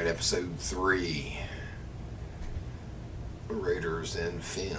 right, episode 3. Raiders and Finn.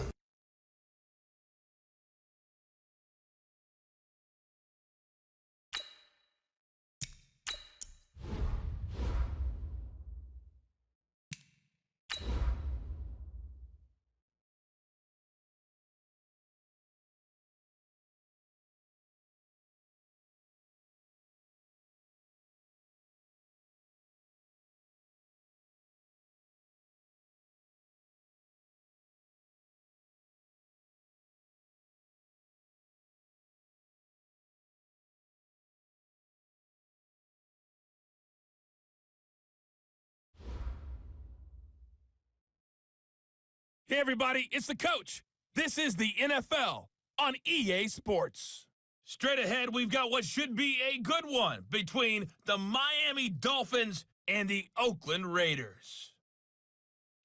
Hey everybody, it's the coach. This is the NFL on EA Sports. Straight ahead, we've got what should be a good one between the Miami Dolphins and the Oakland Raiders.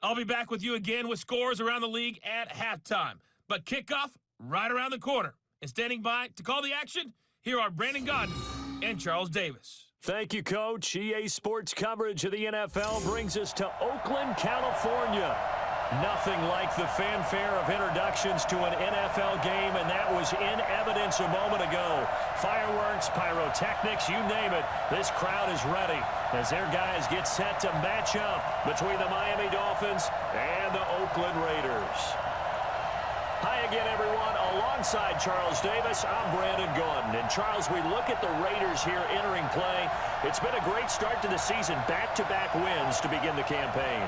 I'll be back with you again with scores around the league at halftime. But kickoff right around the corner. And standing by to call the action, here are Brandon Godden and Charles Davis. Thank you, Coach. EA Sports coverage of the NFL brings us to Oakland, California. Nothing like the fanfare of introductions to an NFL game, and that was in evidence a moment ago. Fireworks, pyrotechnics, you name it. This crowd is ready as their guys get set to match up between the Miami Dolphins and the Oakland Raiders. Hi again, everyone. Alongside Charles Davis, I'm Brandon Godden. And Charles, we look at the Raiders here entering play. It's been a great start to the season, back-to-back wins to begin the campaign.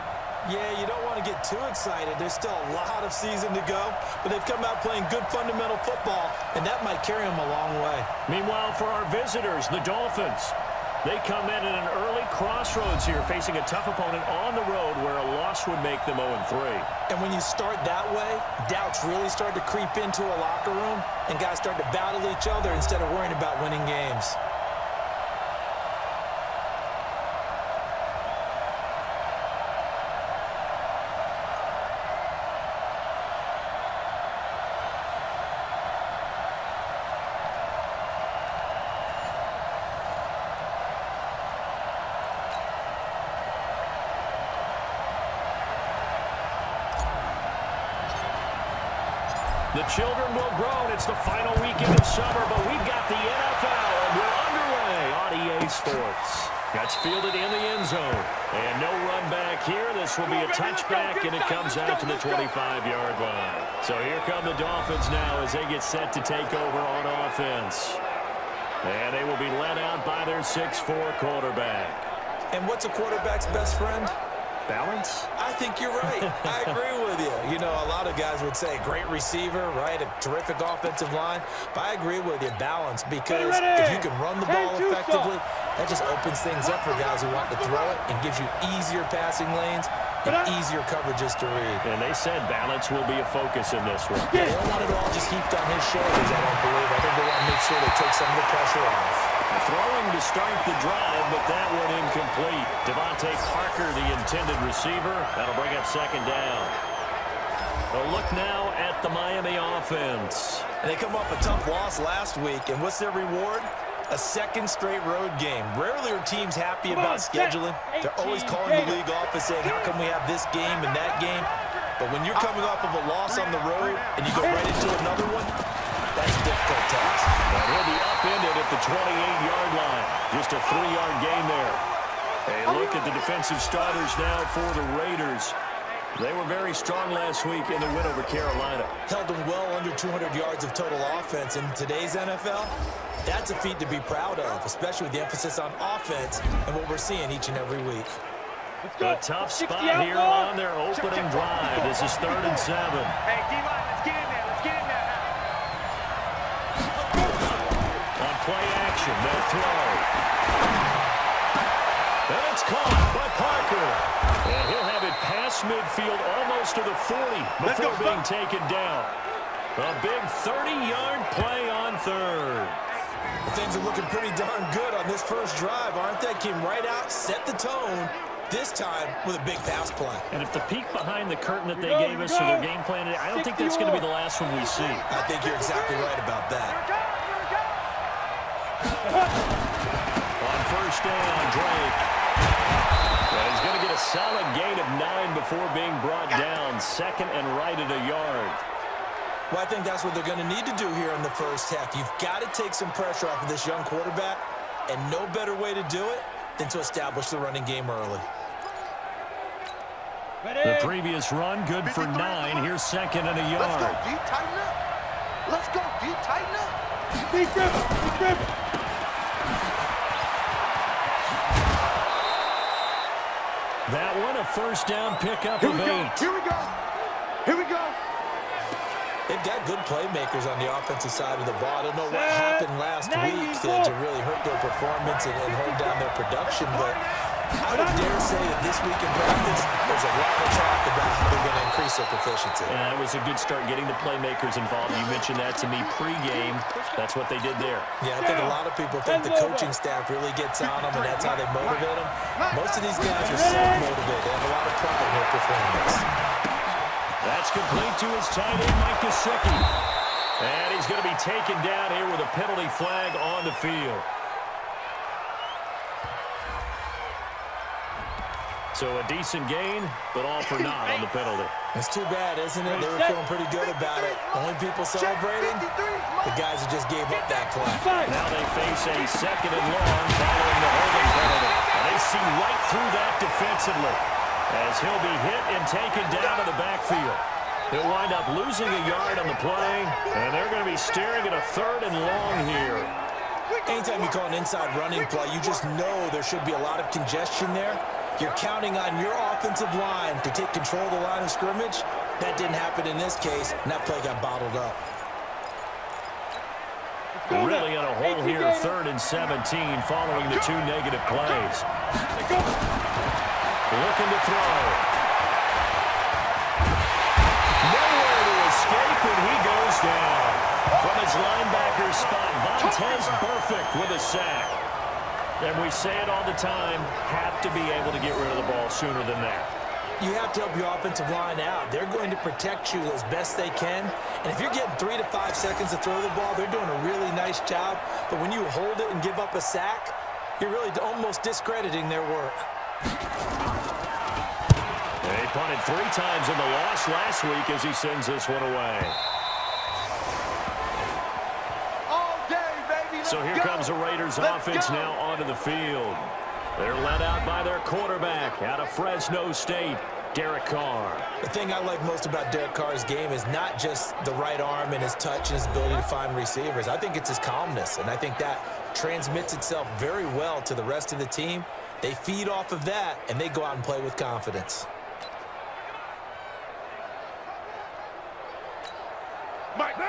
Yeah, you don't want to get too excited. There's still a lot of season to go, but they've come out playing good fundamental football, and that might carry them a long way. Meanwhile, for our visitors, the Dolphins, they come in at an early crossroads here, facing a tough opponent on the road where a loss would make them 0-3. And when you start that way, doubts really start to creep into a locker room, and guys start to battle each other instead of worrying about winning games. The children will grow, and it's the final weekend of summer, but we've got the NFL, and we're underway on EA Sports. That's fielded in the end zone, and no run back here. This will be a touchback, and it comes out to the 25-yard line. So here come the Dolphins now as they get set to take over on offense. And they will be led out by their 6'4" quarterback. And what's a quarterback's best friend? Balance? I think you're right. I agree with you. You know, a lot of guys would say great receiver, right? A terrific offensive line. But I agree with you, balance, because if you can run the ball effectively, that just opens things up for guys who want to throw it and gives you easier passing lanes and easier coverages to read. And they said balance will be a focus in this one. Yeah, they don't want it all just heaped on his shoulders, I don't believe. I think they want to make sure they take some of the pressure off. Throwing to start the drive, but that one incomplete. Devontae Parker, the intended receiver. That'll bring up second down. A look now at the Miami offense. And they come off a tough loss last week, and what's their reward? A second straight road game. Rarely are teams happy about scheduling. They're always calling the league office saying, how come we have this game and that game? But when you're coming off of a loss on the road and you go right into another one, that's a difficult task. And he'll be upended at the 28-yard line. Just a 3-yard gain there. A look at the defensive starters now for the Raiders. They were very strong last week in the win over Carolina. Held them well under 200 yards of total offense. In today's NFL, that's a feat to be proud of, especially with the emphasis on offense and what we're seeing each and every week. A tough spot here on their opening drive. This is 3rd and 7. Hey, D-line, let's get in there. Let's get in there now. On play action, they'll throw. And it's caught by Parker. And he'll have it past midfield almost to the 40 before being taken down. A big 30-yard play on 3rd. Things are looking pretty darn good on this first drive, aren't they? Came right out, set the tone, this time with a big pass play. And if the peek behind the curtain that they gave us for their game plan, I don't think that's going to be the last one we see. I think you're exactly right about that. On first down, Drake. Well, he's going to get solid gain of 9 before being brought down. Second and right at a yard. Well, I think that's what they're going to need to do here in the first half. You've got to take some pressure off of this young quarterback, and no better way to do it than to establish the running game early. The previous run, good for 9. Here's second and a yard. Let's go, D. Tighten up. Let's go, D. Tighten up. Big grip, big grip. That one, a first down pickup of 8. Here we go. Here we go. They've got good playmakers on the offensive side of the ball. I don't know what happened last week to really hurt their performance and hold down their production, but I would dare say that this week in practice, there's a lot of talk about how they're going to increase their proficiency. And that was a good start getting the playmakers involved. You mentioned that to me pregame. That's what they did there. Yeah, I think a lot of people think the coaching staff really gets on them, and that's how they motivate them. Most of these guys are self-motivated. They have a lot of pride in their performance. That's complete to his tight end, Mike Gesicki. And he's going to be taken down here with a penalty flag on the field. So a decent gain, but all for naught on the penalty. It's too bad, isn't it? They were feeling pretty good about it. Only people celebrating, the guys who just gave up that play. Now they face a second and long following the holding penalty. And they see right through that defensively as he'll be hit and taken down in the backfield. He'll wind up losing a yard on the play, and they're going to be staring at a third and long here. Anytime you call an inside running play, you just know there should be a lot of congestion there. You're counting on your offensive line to take control of the line of scrimmage. That didn't happen in this case, and that play got bottled up. Really in a hole here, 3rd and 17, following the 2 negative plays. Looking to throw. Nowhere to escape, and he goes down. From his linebacker spot, Vontaze Burfict with a sack. And we say it all the time, have to be able to get rid of the ball sooner than that. You have to help your offensive line out. They're going to protect you as best they can. And if you're getting 3 to 5 seconds to throw the ball, they're doing a really nice job. But when you hold it and give up a sack, you're really almost discrediting their work. They punted 3 times in the loss last week as he sends this one away. So here comes the Raiders offense now onto the field. They're led out by their quarterback out of Fresno State, Derek Carr. The thing I like most about Derek Carr's game is not just the right arm and his touch and his ability to find receivers. I think it's his calmness, and I think that transmits itself very well to the rest of the team. They feed off of that, and they go out and play with confidence.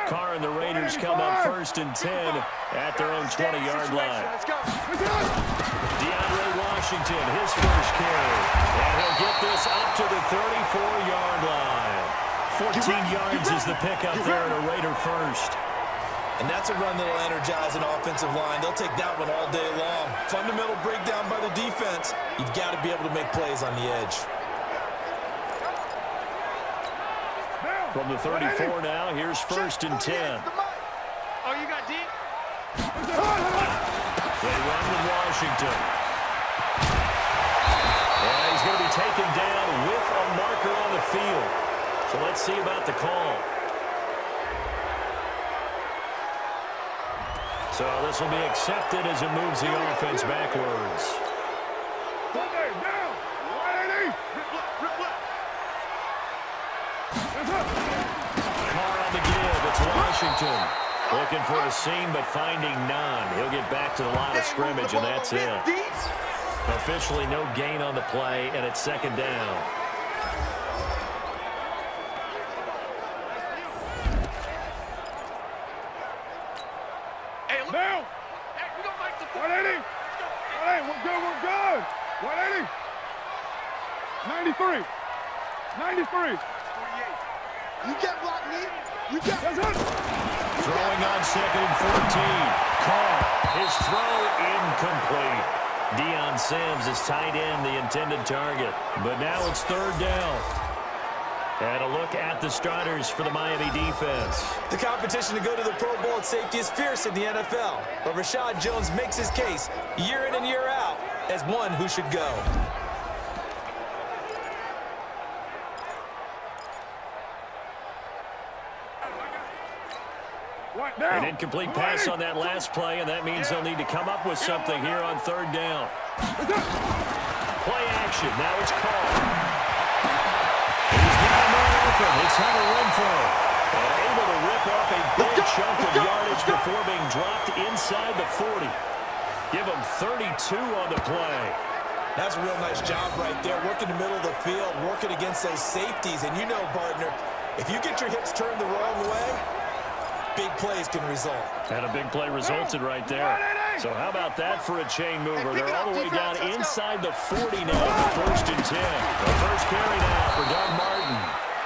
Carr and the Raiders come up 1st and 10 at their own 20-yard line. DeAndre Washington, his first carry. And he'll get this up to the 34-yard line. 14 yards is the pickup there at a Raider first. And that's a run that'll energize an offensive line. They'll take that one all day long. Fundamental breakdown by the defense. You've got to be able to make plays on the edge. From the 34 now, here's 1st and 10. Oh, you got deep? They run with Washington. And he's going to be taken down with a marker on the field. So let's see about the call. So this will be accepted as it moves the offense backwards. Carr on the give. It's Washington. Looking for a seam, but finding none. He'll get back to the line of scrimmage, and that's it. Officially no gain on the play, and it's 2nd down. Hey, look. Now. Hey, we don't like the 180. Hey, we're good, we're good. 180. 93. 93. 48. You can't block me. You can't. That's it. Throwing on 2nd and 14. Carr, his throw incomplete. Deion Sims is tight end, the intended target. But now it's 3rd down. And a look at the starters for the Miami defense. The competition to go to the Pro Bowl at safety is fierce in the NFL. But Rashad Jones makes his case year in and year out as one who should go. Right now. An incomplete pass on that last play, and that means they'll need to come up with something here on third down. Play action. Now it's called. He's got a man open. It's Hunter Renfrow. And able to rip off a big chunk of yardage before being dropped inside the 40. Give him 32 on the play. That's a real nice job right there. Working the middle of the field, working against those safeties. And you know, partner, if you get your hips turned the wrong way, big plays can result. And a big play resulted right there. So how about that for a chain mover? They're all the way down inside the 40 now, first and 10. The first carry now for Doug Martin.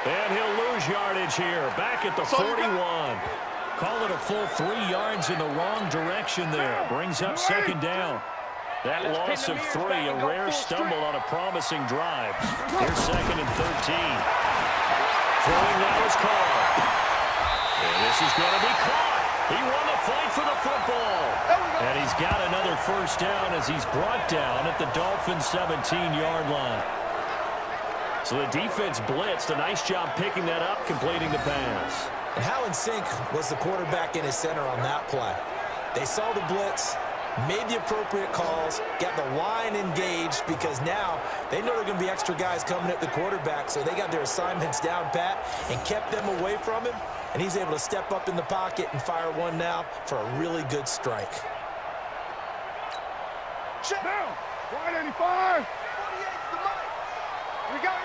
And he'll lose yardage here, back at the 41. Call it a full 3 yards in the wrong direction there. Brings up second down. That loss of 3, a rare stumble on a promising drive. Here's second and 13. Throwing now is called. And this is going to be caught. He won the fight for the football. And he's got another first down as he's brought down at the Dolphins' 17-yard line. So the defense blitzed. A nice job picking that up, completing the pass. And how in sync was the quarterback in his center on that play? They saw the blitz, made the appropriate calls, got the line engaged because now they know there are going to be extra guys coming at the quarterback, so they got their assignments down pat and kept them away from him, and he's able to step up in the pocket and fire one now for a really good strike. Check down. 185. We got it.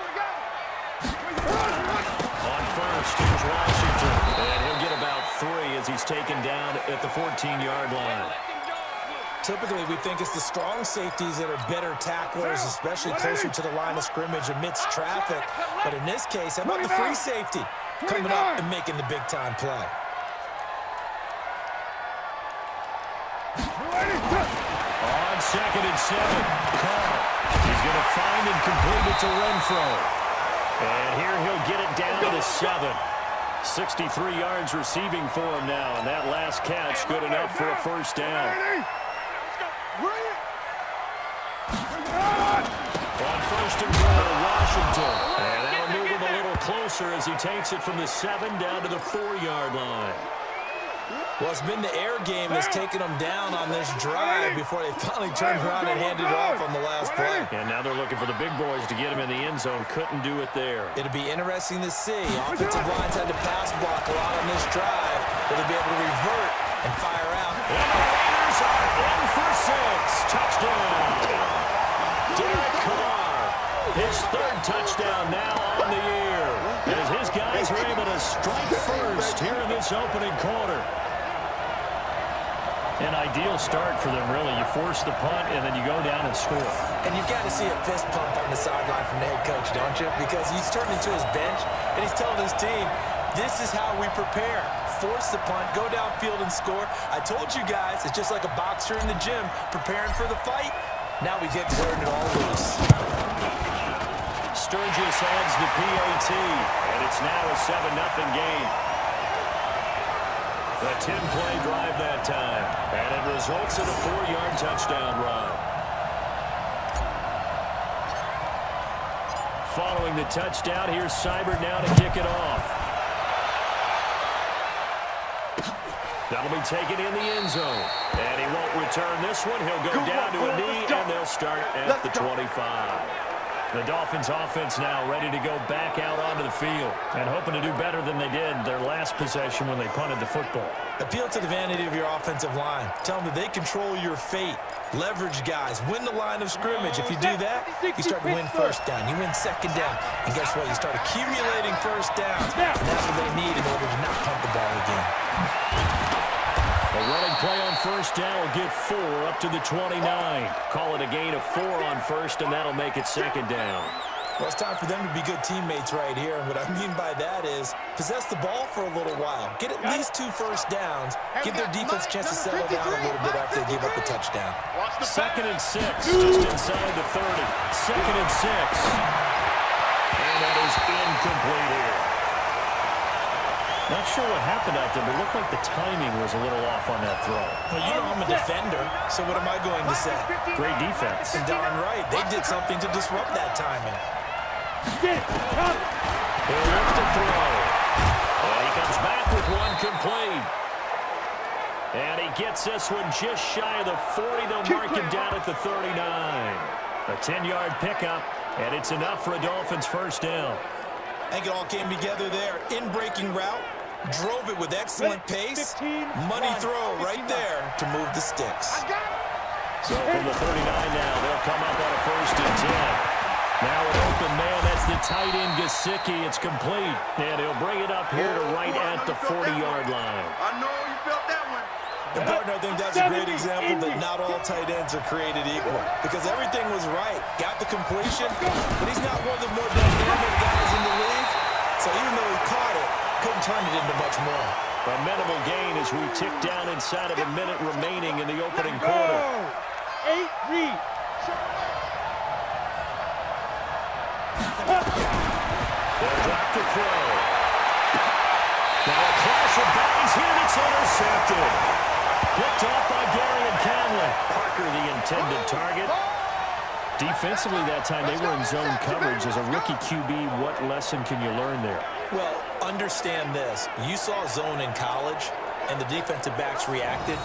On first, here's Washington. And he'll get about 3 as he's taken down at the 14-yard line. Typically, we think it's the strong safeties that are better tacklers, especially closer to the line of scrimmage amidst traffic. But in this case, how about the free safety coming up and making the big-time play? On second and 7, Carr. He's going to find and complete it to Renfrow. And here he'll get it down to the 7. 63 yards receiving for him now, and that last catch good enough for a first down. On first and goal, Washington. And that'll move him a little closer as he takes it from the 7 down to the 4-yard line. Well, it's been the air game that's taken them down on this drive before they finally turned around and handed off on the last play. And now they're looking for the big boys to get him in the end zone. Couldn't do it there. It'll be interesting to see. Offensive lines had to pass block a lot on this drive. Will they be able to revert and fire out? And the Raiders are in for 6. Touchdown. Derek Carr. His 3rd touchdown now on the year. As his guys are able to strike first here in this opening quarter. An ideal start for them, really. You force the punt, and then you go down and score. And you've got to see a fist pump on the sideline from the head coach, don't you? Because he's turning to his bench, and he's telling his team, this is how we prepare. Force the punt, go downfield and score. I told you guys, it's just like a boxer in the gym preparing for the fight. Now we get wearing it all loose. Sturgis adds the PAT, and it's now a 7-0 game. A 10-play drive that time, and it results in a 4-yard touchdown run. Following the touchdown, here's Seibert now to kick it off. That'll be taken in the end zone, and he won't return this one. He'll go down to a knee, and they'll start at the 25. The Dolphins offense now ready to go back out onto the field and hoping to do better than they did their last possession when they punted the football. Appeal to the vanity of your offensive line. Tell them that they control your fate. Leverage guys. Win the line of scrimmage. If you do that, you start to win first down. You win second down. And guess what? You start accumulating first downs. And that's what they need in order to not punt the ball again. A running play on first down will get 4 up to the 29. Call it a gain of 4 on first, and that'll make it second down. Well, it's time for them to be good teammates right here. And what I mean by that is possess the ball for a little while. Get at least 2 first downs. Give their defense a chance to settle down a little bit after they give up the touchdown. Second and 6, just inside the 30. Second and 6. And that is incomplete here. Not sure what happened out there, but it looked like the timing was a little off on that throw. Well, you know I'm a defender, so what am I going to say? Great defense. And darn right, they did something to disrupt that timing. He'll lift the throw. And he comes back with one complete. gets this one just shy of the 40. They'll mark him down at the 39. A 10-yard pickup, and it's enough for a Dolphins first down. I think it all came together there. In-breaking route, drove it with excellent pace. Money throw right there to move the sticks. So from the 39 now, they'll come up on a 1st and 10. Now an open man, that's the tight end Gesicki. It's complete, and he'll bring it up here to right at the 40-yard line. I know you felt that one. And partner, I think that's a great example that not all tight ends are created equal, because everything was right. Got the completion, but he's not one of the more dynamic guys in the league. So even though he caught it, couldn't turn it into much more. A minimal gain as we tick down inside of a minute remaining in the opening quarter. 8-3. They'll drop to throw. Now a clash of bodies here, and it's intercepted. Picked off by Gary and Conley. Parker, the intended target. Defensively that time, they were in zone coverage. As a rookie QB, what lesson can you learn there? Well, understand this. You saw zone in college, and the defensive backs reacted,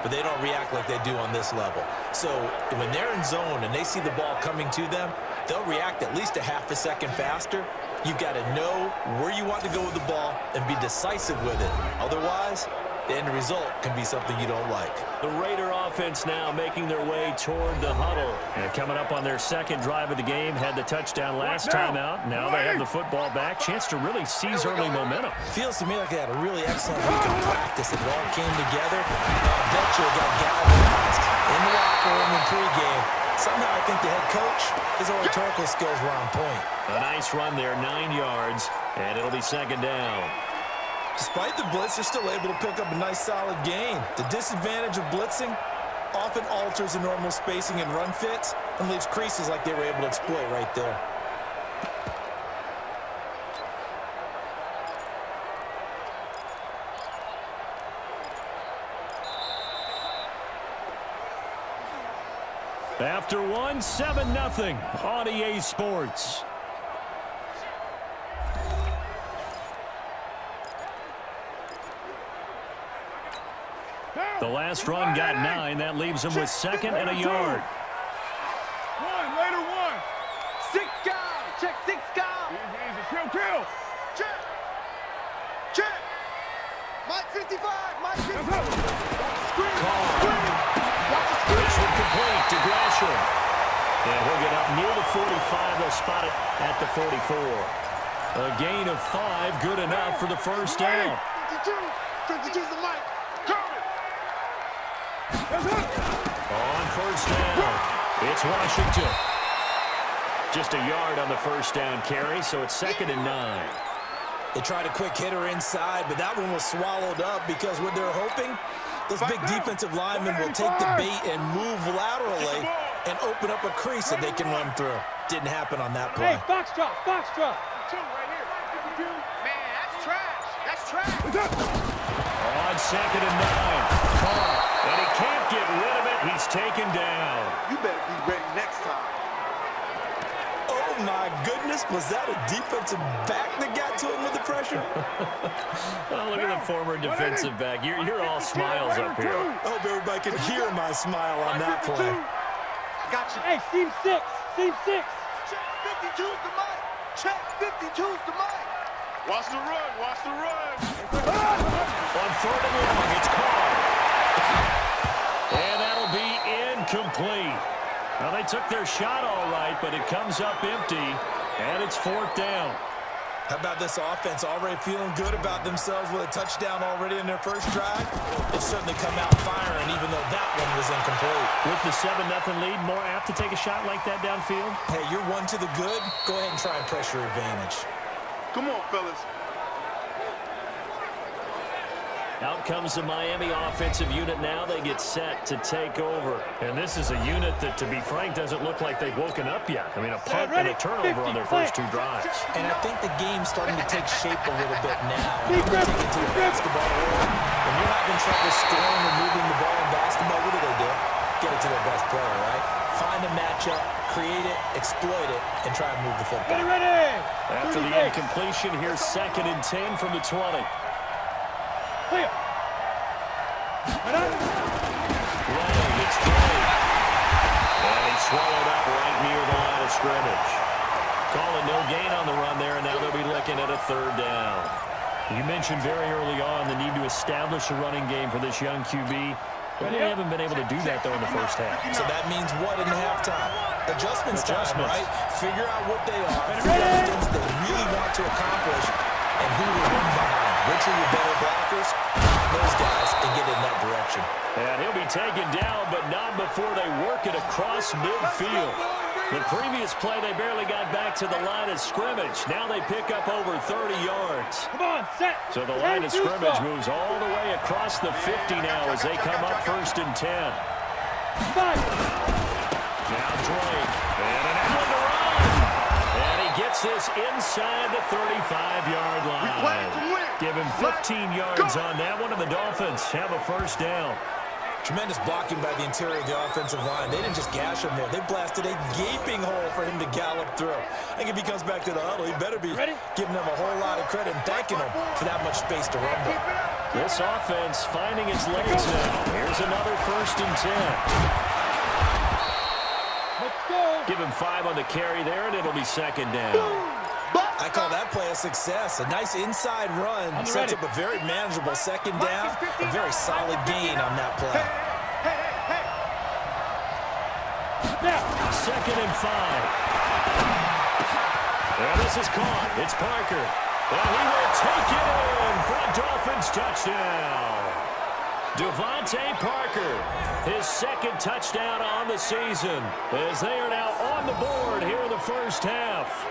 but they don't react like they do on this level. So when they're in zone and they see the ball coming to them, they'll react at least a half a second faster. You've got to know where you want to go with the ball and be decisive with it. Otherwise, the end result can be something you don't like. The Raider offense now making their way toward the huddle. And coming up on their second drive of the game, had the touchdown last time out. Now they have the football back. Chance to really seize early momentum. Feels to me like they had a really excellent week of practice. It all came together. I bet you got galvanized in the locker room in pregame. Somehow I think the head coach, his oratorical skills were on point. A nice run there, 9 yards, and it'll be second down. Despite the blitz, they're still able to pick up a nice solid gain. The disadvantage of blitzing often alters the normal spacing and run fits and leaves creases like they were able to exploit right there. After one, 7-0 on EA Sports. The last run got 9. That leaves him with second and a yard. Later one. 6 guys. Check 6 guys. Easy. Kill. Check. Check. Mike 55. Mike 55. Screen. Screen. Watch the screen. This one complete to Gresham. And he'll get up near the 45. They'll spot it at the 44. A gain of 5, good enough for the first down. 52. 52's the Mike. On first down, it's Washington. Just a yard on the first down carry, so it's 2nd and 9. They tried a quick hitter inside, but that one was swallowed up because what they're hoping, those big defensive linemen will take the bait and move laterally and open up a crease that they can run through. Didn't happen on that play. Hey, Foxtrot. 2 right here. 52. Man, that's trash. That's trash. On 2nd and 9, Carr, and he can't get rid of it. He's taken down. You better be ready next time. Oh, my goodness. Was that a defensive back that got to him with the pressure? Oh, look at the former defensive back. You're all smiles up here. I hope everybody can hear my smile on that play. Got you. Hey, seam 6. Check 52's the Mike. Check 52's the Mike. Watch the run. On 3rd and long, it's Carr. And that'll be incomplete. Now, they took their shot all right, but it comes up empty, and it's 4th down. How about this offense already feeling good about themselves with a touchdown already in their first drive? They've certainly come out firing, even though that one was incomplete. With the 7-0 lead, more apt to take a shot like that downfield? Hey, you're one to the good. Go ahead and try and pressure advantage. Come on, fellas. Out comes the Miami offensive unit now. They get set to take over. And this is a unit that, to be frank, doesn't look like they've woken up yet. I mean, a punt and a turnover on their first 2 drives. And I think the game's starting to take shape a little bit now. I'm going to take it to the basketball world. When you're having trouble scoring or moving the ball in basketball, what do? Get it to their best player, right? Find a matchup, create it, exploit it, and try and move the football. Ready. After the incompletion, here's 2nd and 10 from the 20. Clear. Running, it's Drake. And he's swallowed up right near the line of scrimmage. Calling no gain on the run there, and now they'll be looking at a third down. You mentioned very early on the need to establish a running game for this young QB. But they haven't been able to do that, though, in the first half. So that means what in halftime? Adjustments time, right? Figure out what they are, figure out the things they really want to accomplish, and who to run behind. Which are your better blockers? Those guys, and get in that direction. And he'll be taken down, but not before they work it across midfield. The previous play, they barely got back to the line of scrimmage. Now they pick up over 30 yards. Come on, set. So the line of scrimmage moves all the way across the 50 now as they come up 1st and 10. Now Drake, and an out of the run. And he gets this inside the 35-yard line. Give him 15 yards on that one, and the Dolphins have a first down. Tremendous blocking by the interior of the offensive line. They didn't just gash him there. They blasted a gaping hole for him to gallop through. I think if he comes back to the huddle, he better be giving them a whole lot of credit and thanking them for that much space to rumble. This offense finding its legs now. Here's another 1st and 10. Let's go. Give him 5 on the carry there, and it'll be 2nd down. I call that play a success. A nice inside run sets up a very manageable 2nd down. A very solid gain on that play. Now. 2nd and 5. And this is caught. It's Parker. And he will take it in for a Dolphins touchdown. Devontae Parker, his 2nd touchdown on the season, as they are now on the board here in the first half.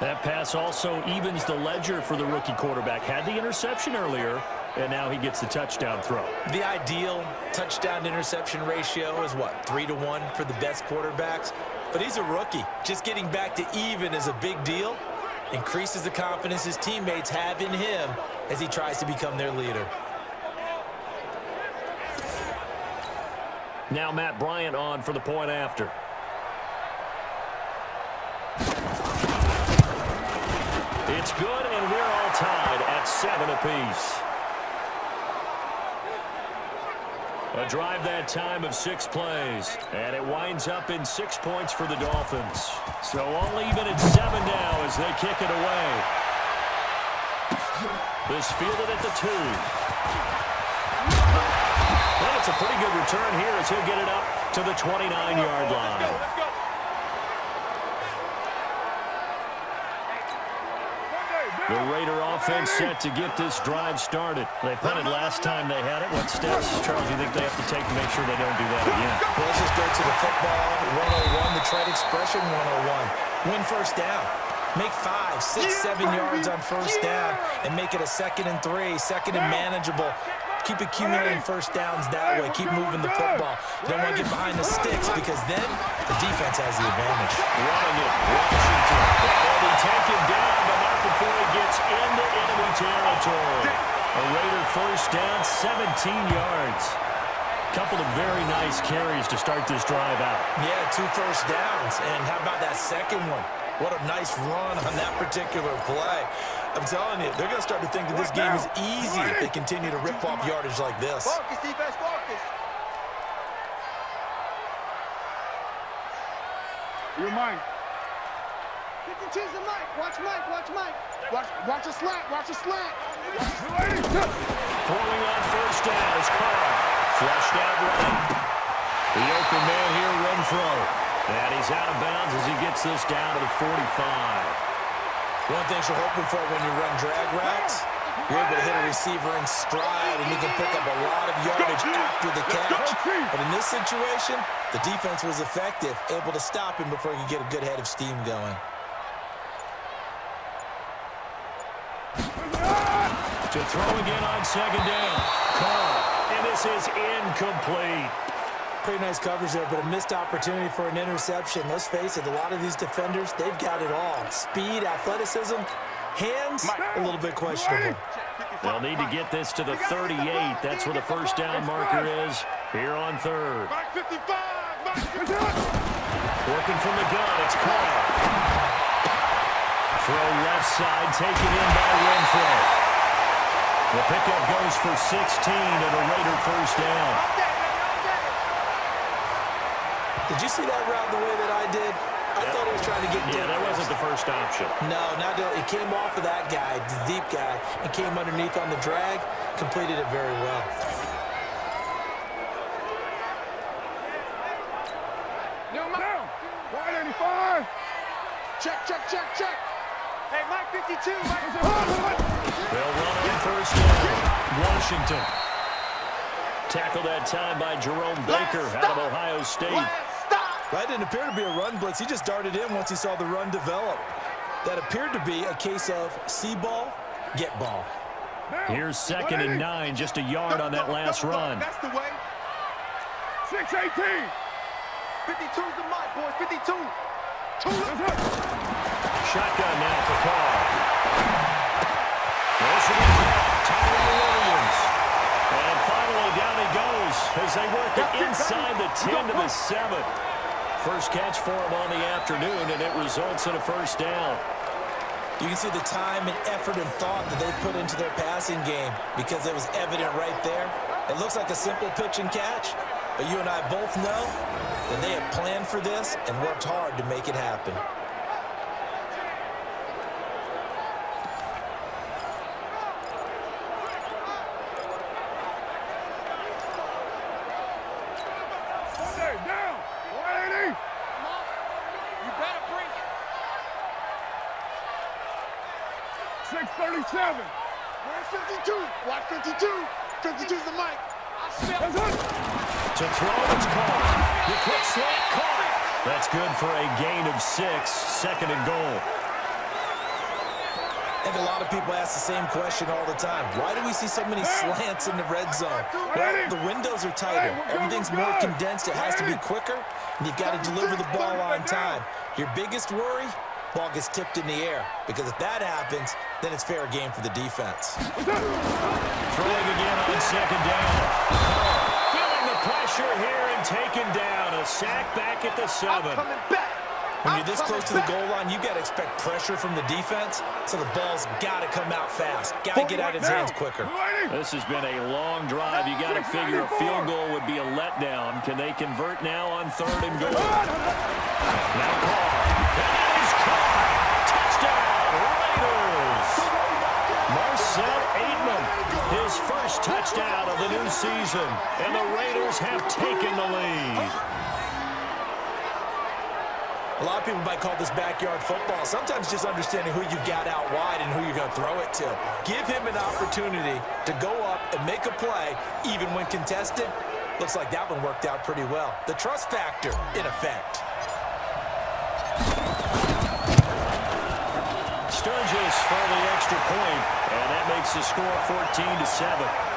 That pass also evens the ledger for the rookie quarterback. Had the interception earlier, and now he gets the touchdown throw. The ideal touchdown-interception ratio is what, 3-to-1 for the best quarterbacks? But he's a rookie. Just getting back to even is a big deal. Increases the confidence his teammates have in him as he tries to become their leader. Now Matt Bryant on for the point after. It's good, and we're all tied at 7 apiece. A drive that time of 6 plays, and it winds up in 6 points for the Dolphins. So all even at 7 now as they kick it away. This fielded at the 2. And it's a pretty good return here as he'll get it up to the 29-yard line. The Raider offense set to get this drive started. They punted last time they had it. What steps, Charles, do you think they have to take to make sure they don't do that again? Well, let's just go to the football 101, the trade expression 101. Win first down. Make 5, 6, 7 yards on first down and make it a 2nd and 3, 2nd and manageable. Keep accumulating first downs that way. Keep moving the football. You don't want to get behind the sticks because then the defense has the advantage. Running it, Washington. They'll be taken down, but not before he gets into enemy territory. A Raider first down, 17 yards. Couple of very nice carries to start this drive out. Yeah, 2 first downs. And how about that second one? What a nice run on that particular play. I'm telling you, they're going to start to think that this game is easy if they continue to rip off yardage like this. Focus, defense, focus. You're mine. 52's the Mike. Watch Mike, watch Mike. Watch a slant, watch a slant. Pulling on first down is Carr. Flushed out running. The open man here, Renfro. And he's out of bounds as he gets this down to the 45. One thing you're hoping for when you run drag routes, you're able to hit a receiver in stride and you can pick up a lot of yardage after the catch. But in this situation, the defense was effective, able to stop him before he could get a good head of steam going. To throw again on second down. Carr. And this is incomplete. Pretty nice coverage there, but a missed opportunity for an interception. Let's face it, a lot of these defenders, they've got it all. Speed, athleticism, hands, a little bit questionable. They'll need to get this to the 38. That's where the first down marker is here on third. Working from the gun, it's Carr. Throw left side, taken in by Renfro. The pickup goes for 16 and a Raider first down. Did you see that route the way that I did? I thought he was trying to get deep. Yeah, that wasn't the first option. No, not it came off of that guy, the deep guy, and came underneath on the drag. Completed it very well. Down. 185. Check, check, check, check. Hey, Mike 52. They'll run on first down. Washington. Tackled that time by Jerome Baker out of Ohio State. That didn't appear to be a run blitz. He just darted in once he saw the run develop. That appeared to be a case of see ball, get ball. Here's 2nd and 9, just a yard on that last run. That's the way. 618. 52's the mic, boys. 52. Shotgun now for Carr. There's the Tyree Williams. And finally down he goes as they work it inside the 10 to the 7. First catch for him on the afternoon, and it results in a first down. You can see the time and effort and thought that they put into their passing game because it was evident right there. It looks like a simple pitch and catch, but you and I both know that they have planned for this and worked hard to make it happen. Down. 180. You better bring it. 637. Where's 52? Watch 52. 52's the mic. I smell That's it. To throw, it's Carr. The quick slant, Carr. That's good for a gain of 6, 2nd and goal. I think a lot of people ask the same question all the time. Why do we see so many slants in the red zone? Well, the windows are tighter. Everything's more condensed. It has to be quicker, and you've got to deliver the ball on time. Your biggest worry? Ball gets tipped in the air. Because if that happens, then it's fair game for the defense. Throwing again on 2nd down. Carr feeling the pressure here and taken down. A sack back at the 7. coming back. When you're this close to the goal line, you got to expect pressure from the defense, so the ball's got to come out fast. Got to get out of his hands quicker. This has been a long drive. You got to figure a field goal would be a letdown. Can they convert now on 3rd and goal? Now Carr. That is Carr. Touchdown, Raiders. Marcel Aitman, his first touchdown of the new season. And the Raiders have taken the lead. A lot of people might call this backyard football. Sometimes just understanding who you've got out wide and who you're going to throw it to. Give him an opportunity to go up and make a play, even when contested. Looks like that one worked out pretty well. The trust factor, in effect. Sturgis for the extra point, and that makes the score 14-7.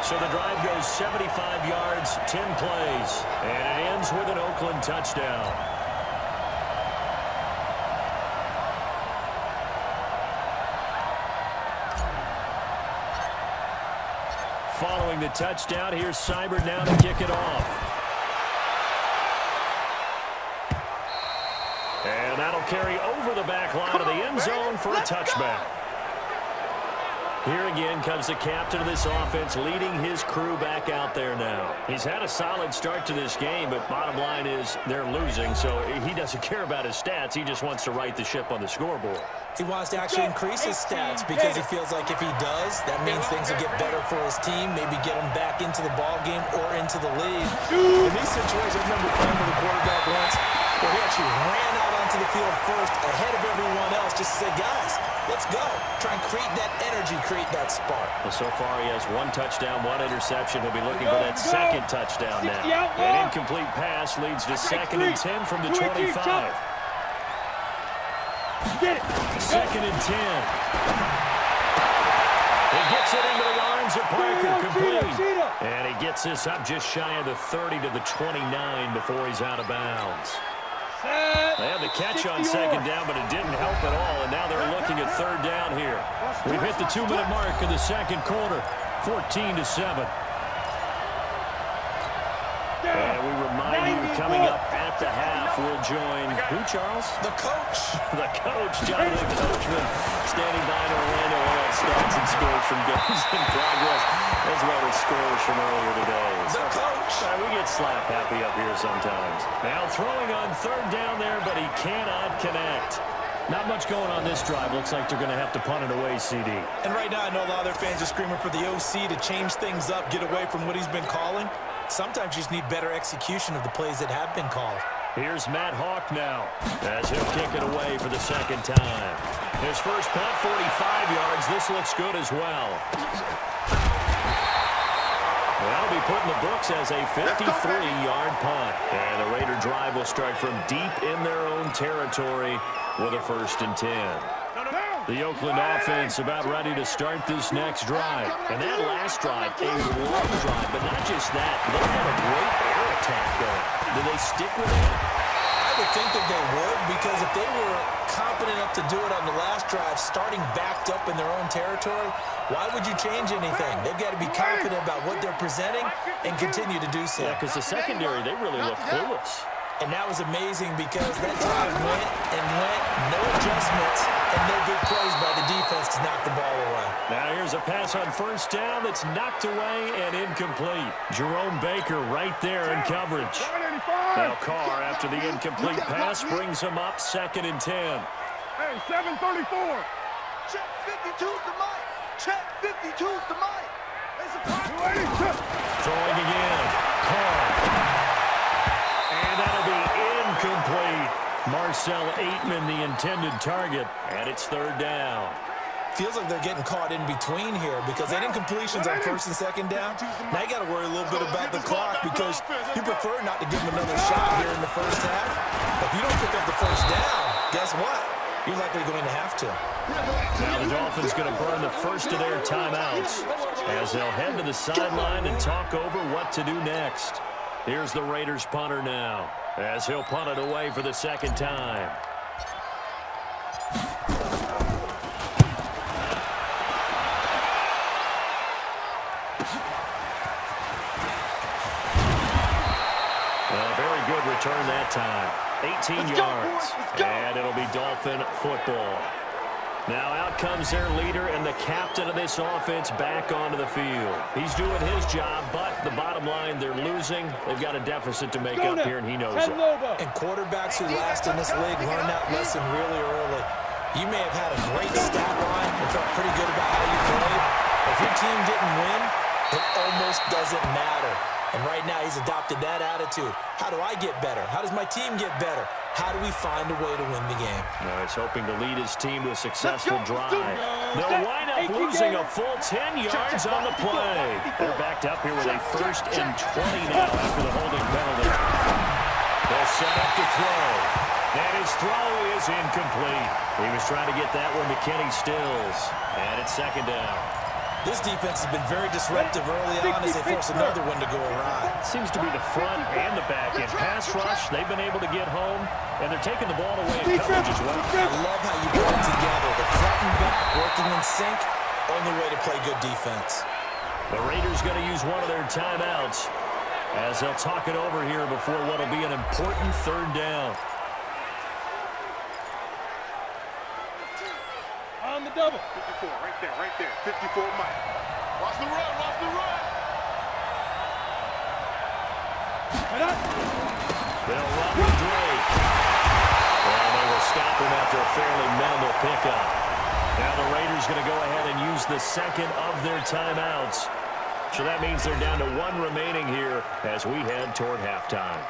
So the drive goes 75 yards, 10 plays, and it ends with an Oakland touchdown. Following the touchdown, here's Seibert now to kick it off. And that'll carry over the back line of the end zone for a touchback. Here again comes the captain of this offense leading his crew back out there now. He's had a solid start to this game, but bottom line is they're losing, so he doesn't care about his stats. He just wants to right the ship on the scoreboard. He wants to actually increase his stats because he feels like if he does, that means things will get better for his team, maybe get him back into the ball game or into the lead. In these situations, I remember playing with a quarterback once where he actually ran out onto the field first ahead of everyone else just to say, guys, let's go. Try and create that energy, create that spark. Well, so far he has 1 touchdown, 1 interception. He'll be looking for that 2nd touchdown now. An incomplete pass leads to 2nd and 10 from the 25. 2nd and 10. He gets it into the arms of Parker, complete. And he gets this up just shy of the 30 to the 29 before he's out of bounds. They had the catch on 2nd down, but it didn't help at all, and now they're looking at 3rd down here. We've hit the 2-minute mark in the 2nd quarter, 14-7. And we remind you, coming up at the half, we'll join who, Charles? The coach. The coach, Jonathan Coachman, standing by to Orlando all stats and scores from games in progress, as well as scores from earlier today. The coach. We get slap happy up here sometimes. Now throwing on third down there, but he cannot connect. Not much going on this drive. Looks like they're going to have to punt it away, CD. And right now, I know a lot of their fans are screaming for the OC to change things up, get away from what he's been calling. Sometimes you just need better execution of the plays that have been called. Here's Matt Hawk now, as he'll kick it away for the second time. His first punt, 45 yards. This looks good as well. That'll be put in the books as a 53-yard punt. And the Raider drive will start from deep in their own territory with a 1st and 10. The Oakland offense about ready to start this next drive. And that last drive, a long drive, but not just that. They had a great air attack going. Do they stick with it? I would think that they would, because if they were confident enough to do it on the last drive, starting backed up in their own territory, why would you change anything? They've got to be confident about what they're presenting and continue to do so. Yeah, because the secondary, they really look clueless. And that was amazing because that drive went and went, no adjustments, and no big plays by the defense to knock the ball away. Now here's a pass on 1st down that's knocked away and incomplete. Jerome Baker right there in coverage. Now Carr, after the incomplete pass, brings him up 2nd and 10. Hey, 734. Check 52's the mic. Check 52's the mic. There's a Throwing again. Carr. And that'll be incomplete. Marcel Aitman, the intended target, and it's 3rd down. Feels like they're getting caught in between here because that incompletion's on 1st and 2nd down. Now you got to worry a little bit about the clock because you prefer not to give them another shot here in the first half. But if you don't pick up the 1st down, guess what? You're likely going to have to. Now the Dolphins going to burn the first of their timeouts as they'll head to the sideline and talk over what to do next. Here's the Raiders punter now as he'll punt it away for the 2nd time. A very good return that time. 18 yards. And it'll be Dolphin football. Now out comes their leader and the captain of this offense back onto the field. He's doing his job, but the bottom line, they're losing. They've got a deficit to make up here, and he knows it. And quarterbacks who last in this league learn that lesson really early. You may have had a great stat line and felt pretty good about how you played. If your team didn't win, it almost doesn't matter. And right now, he's adopted that attitude. How do I get better? How does my team get better? How do we find a way to win the game? Now he's hoping to lead his team to a successful drive. They'll wind up losing a full 10 yards on the play. They're backed up here with a 1st and 20 now after the holding penalty. They'll set up to throw. And his throw is incomplete. He was trying to get that one to Kenny Stills. And it's 2nd down. This defense has been very disruptive early on as they force another one to go awry. Seems to be the front and the back end. Pass rush, they've been able to get home, and they're taking the ball away in coverage as well. I love how you put it together. The front and back working in sync, only way to play good defense. The Raiders going to use one of their timeouts as they'll talk it over here before what will be an important 3rd down. On the double. 54, right there. 54 Mike. Watch the run, watch the run. They'll run with Drake. And they will stop him after a fairly minimal pickup. Now the Raiders going to go ahead and use the 2nd of their timeouts. So that means they're down to 1 remaining here as we head toward halftime.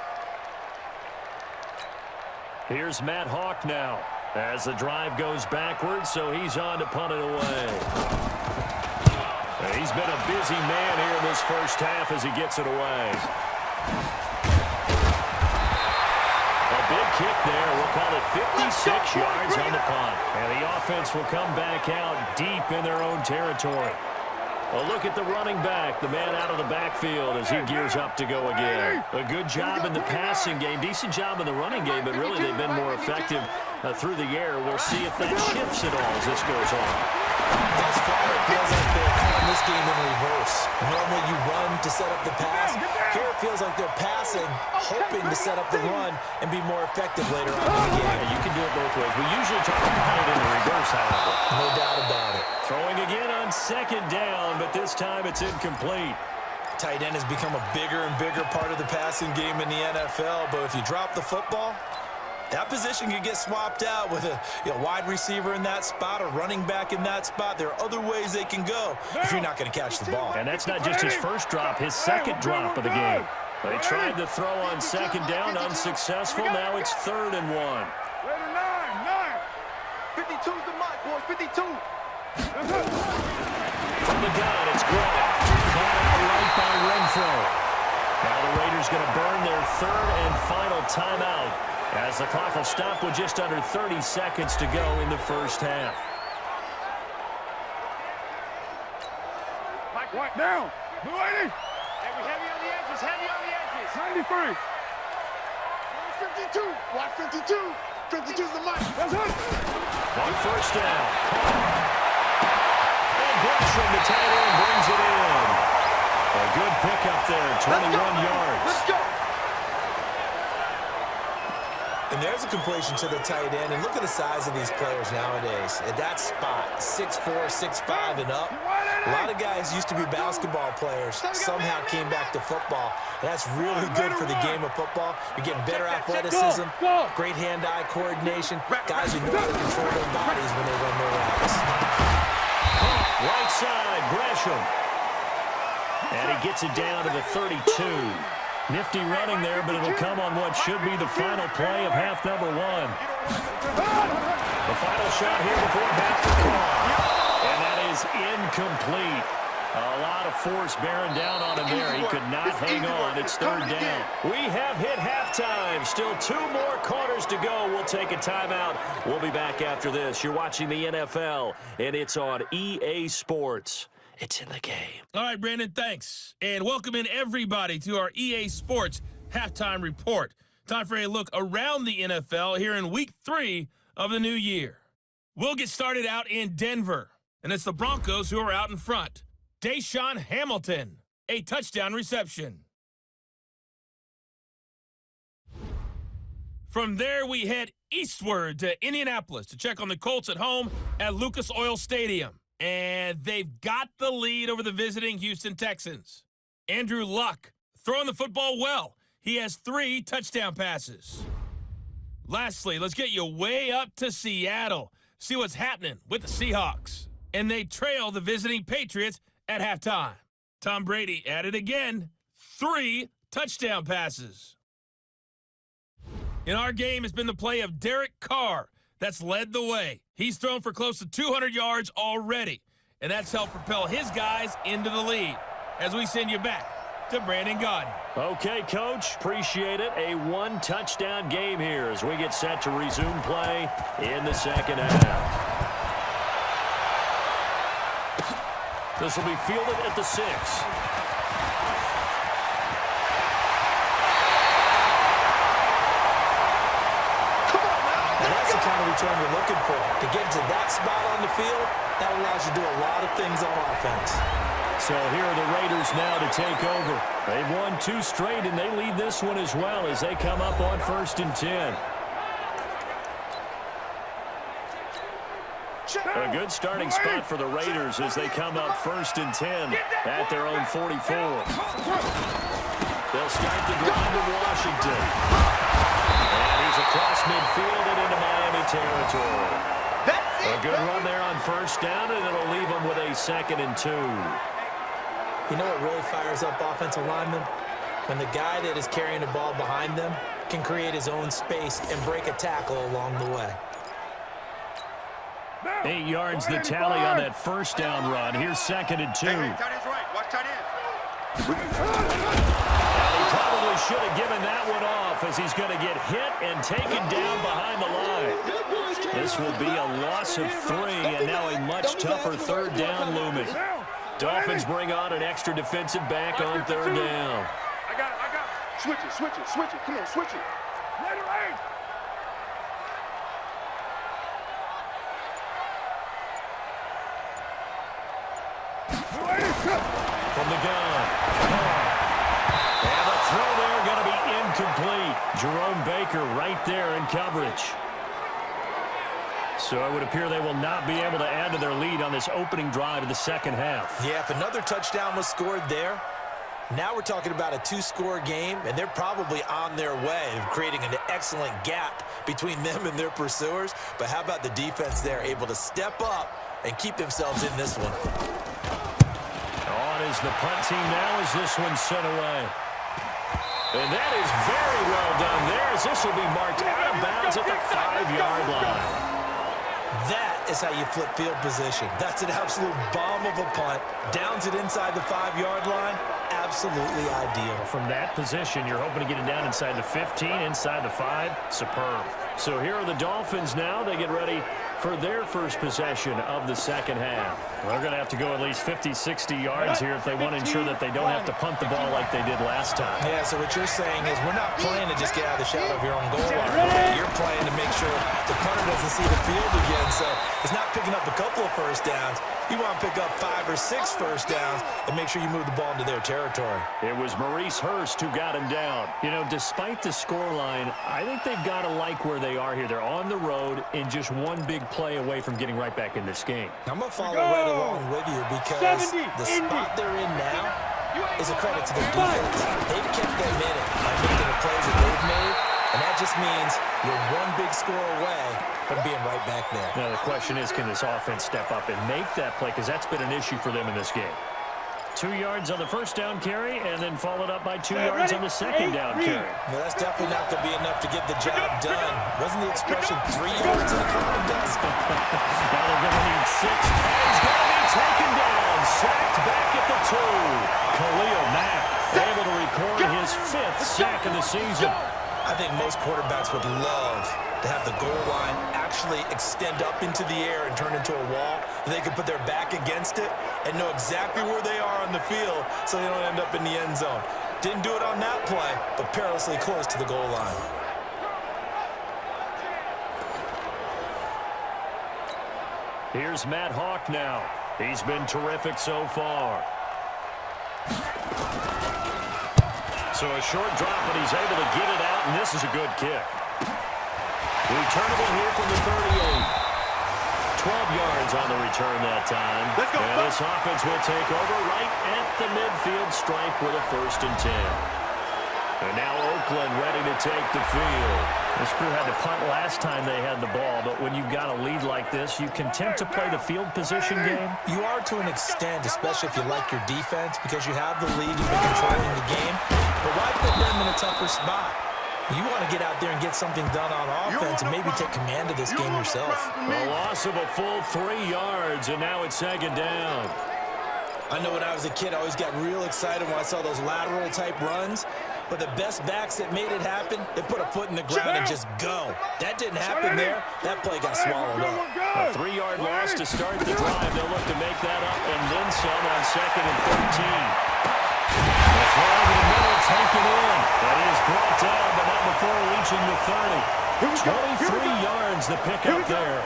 Here's Matt Hawk now as the drive goes backwards, so he's on to punt it away. He's been a busy man here in this first half as he gets it away. A big kick there. We'll call it 56 yards on the punt. And the offense will come back out deep in their own territory. A look at the running back, the man out of the backfield as he gears up to go again. A good job in the passing game, decent job in the running game, but really they've been more effective through the air. We'll see if that shifts at all as this goes on. Thus far, it feels like they're calling this game in reverse. Normally you run to set up the pass. Here it feels like they're passing passing, hoping to set up the run and be more effective later on in the game. Yeah, you can do it both ways. We usually talk about it in the reverse, however. No doubt about it. Throwing again on second down, but this time it's incomplete. Tight end has become a bigger and bigger part of the passing game in the NFL, but if you drop the football, that position can get swapped out with a wide receiver in that spot, a running back in that spot. There are other ways they can go if you're not going to catch the ball. And that's not just his first drop, his second drop of the game. They tried to throw on second down, unsuccessful. Now it's 3rd and 1. Later, 9. 52's the mic, boys. 52. From the gun, it's Grant. Caught out right by Renfro. Now the Raiders going to burn their 3rd and final timeout as the clock will stop with just under 30 seconds to go in the first half. Mike, right down. Blue 80. Hey, we heavy on the edges. Heavy on the edges. 93. 52. Watch 52. 52's the mic. That's it. On first down. And Gresham, the tight end, brings it in. A good pickup there, 21 yards. Let's go. And there's a completion to the tight end. And look at the size of these players nowadays. At that spot, 6'4", 6'5", and up. A lot of guys used to be basketball players, somehow came back to football. And that's really good for the game of football. You're getting better athleticism, great hand-eye coordination. Guys who know how to control their bodies when they run their routes. Right side, Gresham. And he gets it down to the 32. Nifty running there, but it'll come on what should be the final play of half number 1. The final shot here before half the call. And that is incomplete. A lot of force bearing down on him there. He could not hang on. It's 3rd down. We have hit halftime. Still 2 more quarters to go. We'll take a timeout. We'll be back after this. You're watching the NFL, and it's on EA Sports. It's in the game. All right, Brandon, thanks. And welcome in everybody to our EA Sports Halftime Report. Time for a look around the NFL here in Week 3 of the new year. We'll get started out in Denver, and it's the Broncos who are out in front. Deshaun Hamilton, a touchdown reception. From there, we head eastward to Indianapolis to check on the Colts at home at Lucas Oil Stadium. And they've got the lead over the visiting Houston Texans. Andrew Luck throwing the football well. He has 3 touchdown passes. Lastly, let's get you way up to Seattle. See what's happening with the Seahawks. And they trail the visiting Patriots at halftime. Tom Brady at it again. 3 touchdown passes. In our game, it's been the play of Derek Carr that's led the way. He's thrown for close to 200 yards already, and that's helped propel his guys into the lead. As we send you back to Brandon Gaudin. Okay, Coach, appreciate it. A 1-touchdown game here as we get set to resume play in the second half. This will be fielded at the 6. Return you're looking for. To get to that spot on the field, that allows you to do a lot of things on offense. So here are the Raiders now to take over. They've won 2 straight, and they lead this one as well as they come up on 1st and 10. A good starting spot for the Raiders as they come up 1st and 10 at their own 44. They'll start the drive in Washington. And he's across midfield and into Miami territory. A good run there on 1st down, and it'll leave them with a 2nd and 2. You know what really fires up offensive linemen? When the guy that is carrying the ball behind them can create his own space and break a tackle along the way. 8 yards the tally on that 1st down run. Here's 2nd and 2. Hey, tight end's right. Watch tight end. He probably should have given that one off as he's going to get hit and taken down behind the line. This will be a loss of 3 and now a much tougher 3rd down looming. Dolphins bring on an extra defensive back on 3rd down. I got it. Switch it. Come on, switch it. Later, 8. From the gun. And the throw there going to be Jerome Baker right there in coverage. So it would appear they will not be able to add to their lead on this opening drive of the second half. Yeah, if another touchdown was scored there, now we're talking about a two-score game, and they're probably on their way of creating an excellent gap between them and their pursuers. But how about the defense there, able to step up and keep themselves in this one? On is the punt team now as this one's sent away. And that is very well done there as this will be marked out of bounds at the 5-yard line. That is how you flip field position. That's an absolute bomb of a punt. Downs it inside the 5-yard line. Absolutely ideal. From that position, you're hoping to get it down inside the 15, inside the 5. Superb. So here are the Dolphins now. They get ready for their first possession of the second half. They're going to have to go at least 50, 60 yards here if they want to ensure that they don't have to punt the ball like they did last time. Yeah, so what you're saying is we're not playing to just get out of the shadow of your own goal line. You're playing to make sure the punter doesn't see the field again. So it's not picking up a couple of first downs. You want to pick up 5 or 6 first downs and make sure you move the ball into their territory. It was Maurice Hurst who got him down. You know, despite the scoreline, I think they've got to like where they are here. They're on the road and just one big play away from getting right back in this game. I'm going to follow right along with you because the spot they're in now is a credit to their defense. They've kept them in it by making the plays that they've made, and that just means you're one big score away from being right back there. Now, the question is, can this offense step up and make that play? Because that's been an issue for them in this game. 2 yards on the first down carry, and then followed up by 2 yards on the second down carry. Well, that's definitely not going to be enough to get the job done. Wasn't the expression 3 yards in the column dust? Now they're going to need 6. He's going to be taken down. Sacked back at the 2. Khalil Mack able to record his 5th sack of the season. I think most quarterbacks would love to have the goal line actually extend up into the air and turn into a wall. They could put their back against it and know exactly where they are on the field so they don't end up in the end zone. Didn't do it on that play, but perilously close to the goal line. Here's Matt Hawk now. He's been terrific so far. So a short drop, but he's able to get it out, and this is a good kick. Returnable here from the 38. 12 yards on the return that time. Let's go. And this offense will take over right at the midfield stripe with a 1st and 10. And now Oakland ready to take the field. This crew had to punt last time they had the ball, but when you've got a lead like this, you can tend to play the field position game. You are to an extent, especially if you like your defense, because you have the lead, you've been controlling the game. But why put them in a tougher spot? You want to get out there and get something done on offense and maybe take command of this game yourself. A loss of a full 3 yards, and now it's second down. I know when I was a kid, I always got real excited when I saw those lateral-type runs. But the best backs that made it happen, they put a foot in the ground and just go. That didn't happen there. That play got swallowed up. A 3-yard loss to start the drive. They'll look to make that up and then some on 2nd and 13. The throw over the middle, taken in. That is brought down, but not before reaching the 30. 23 yards the pickup there.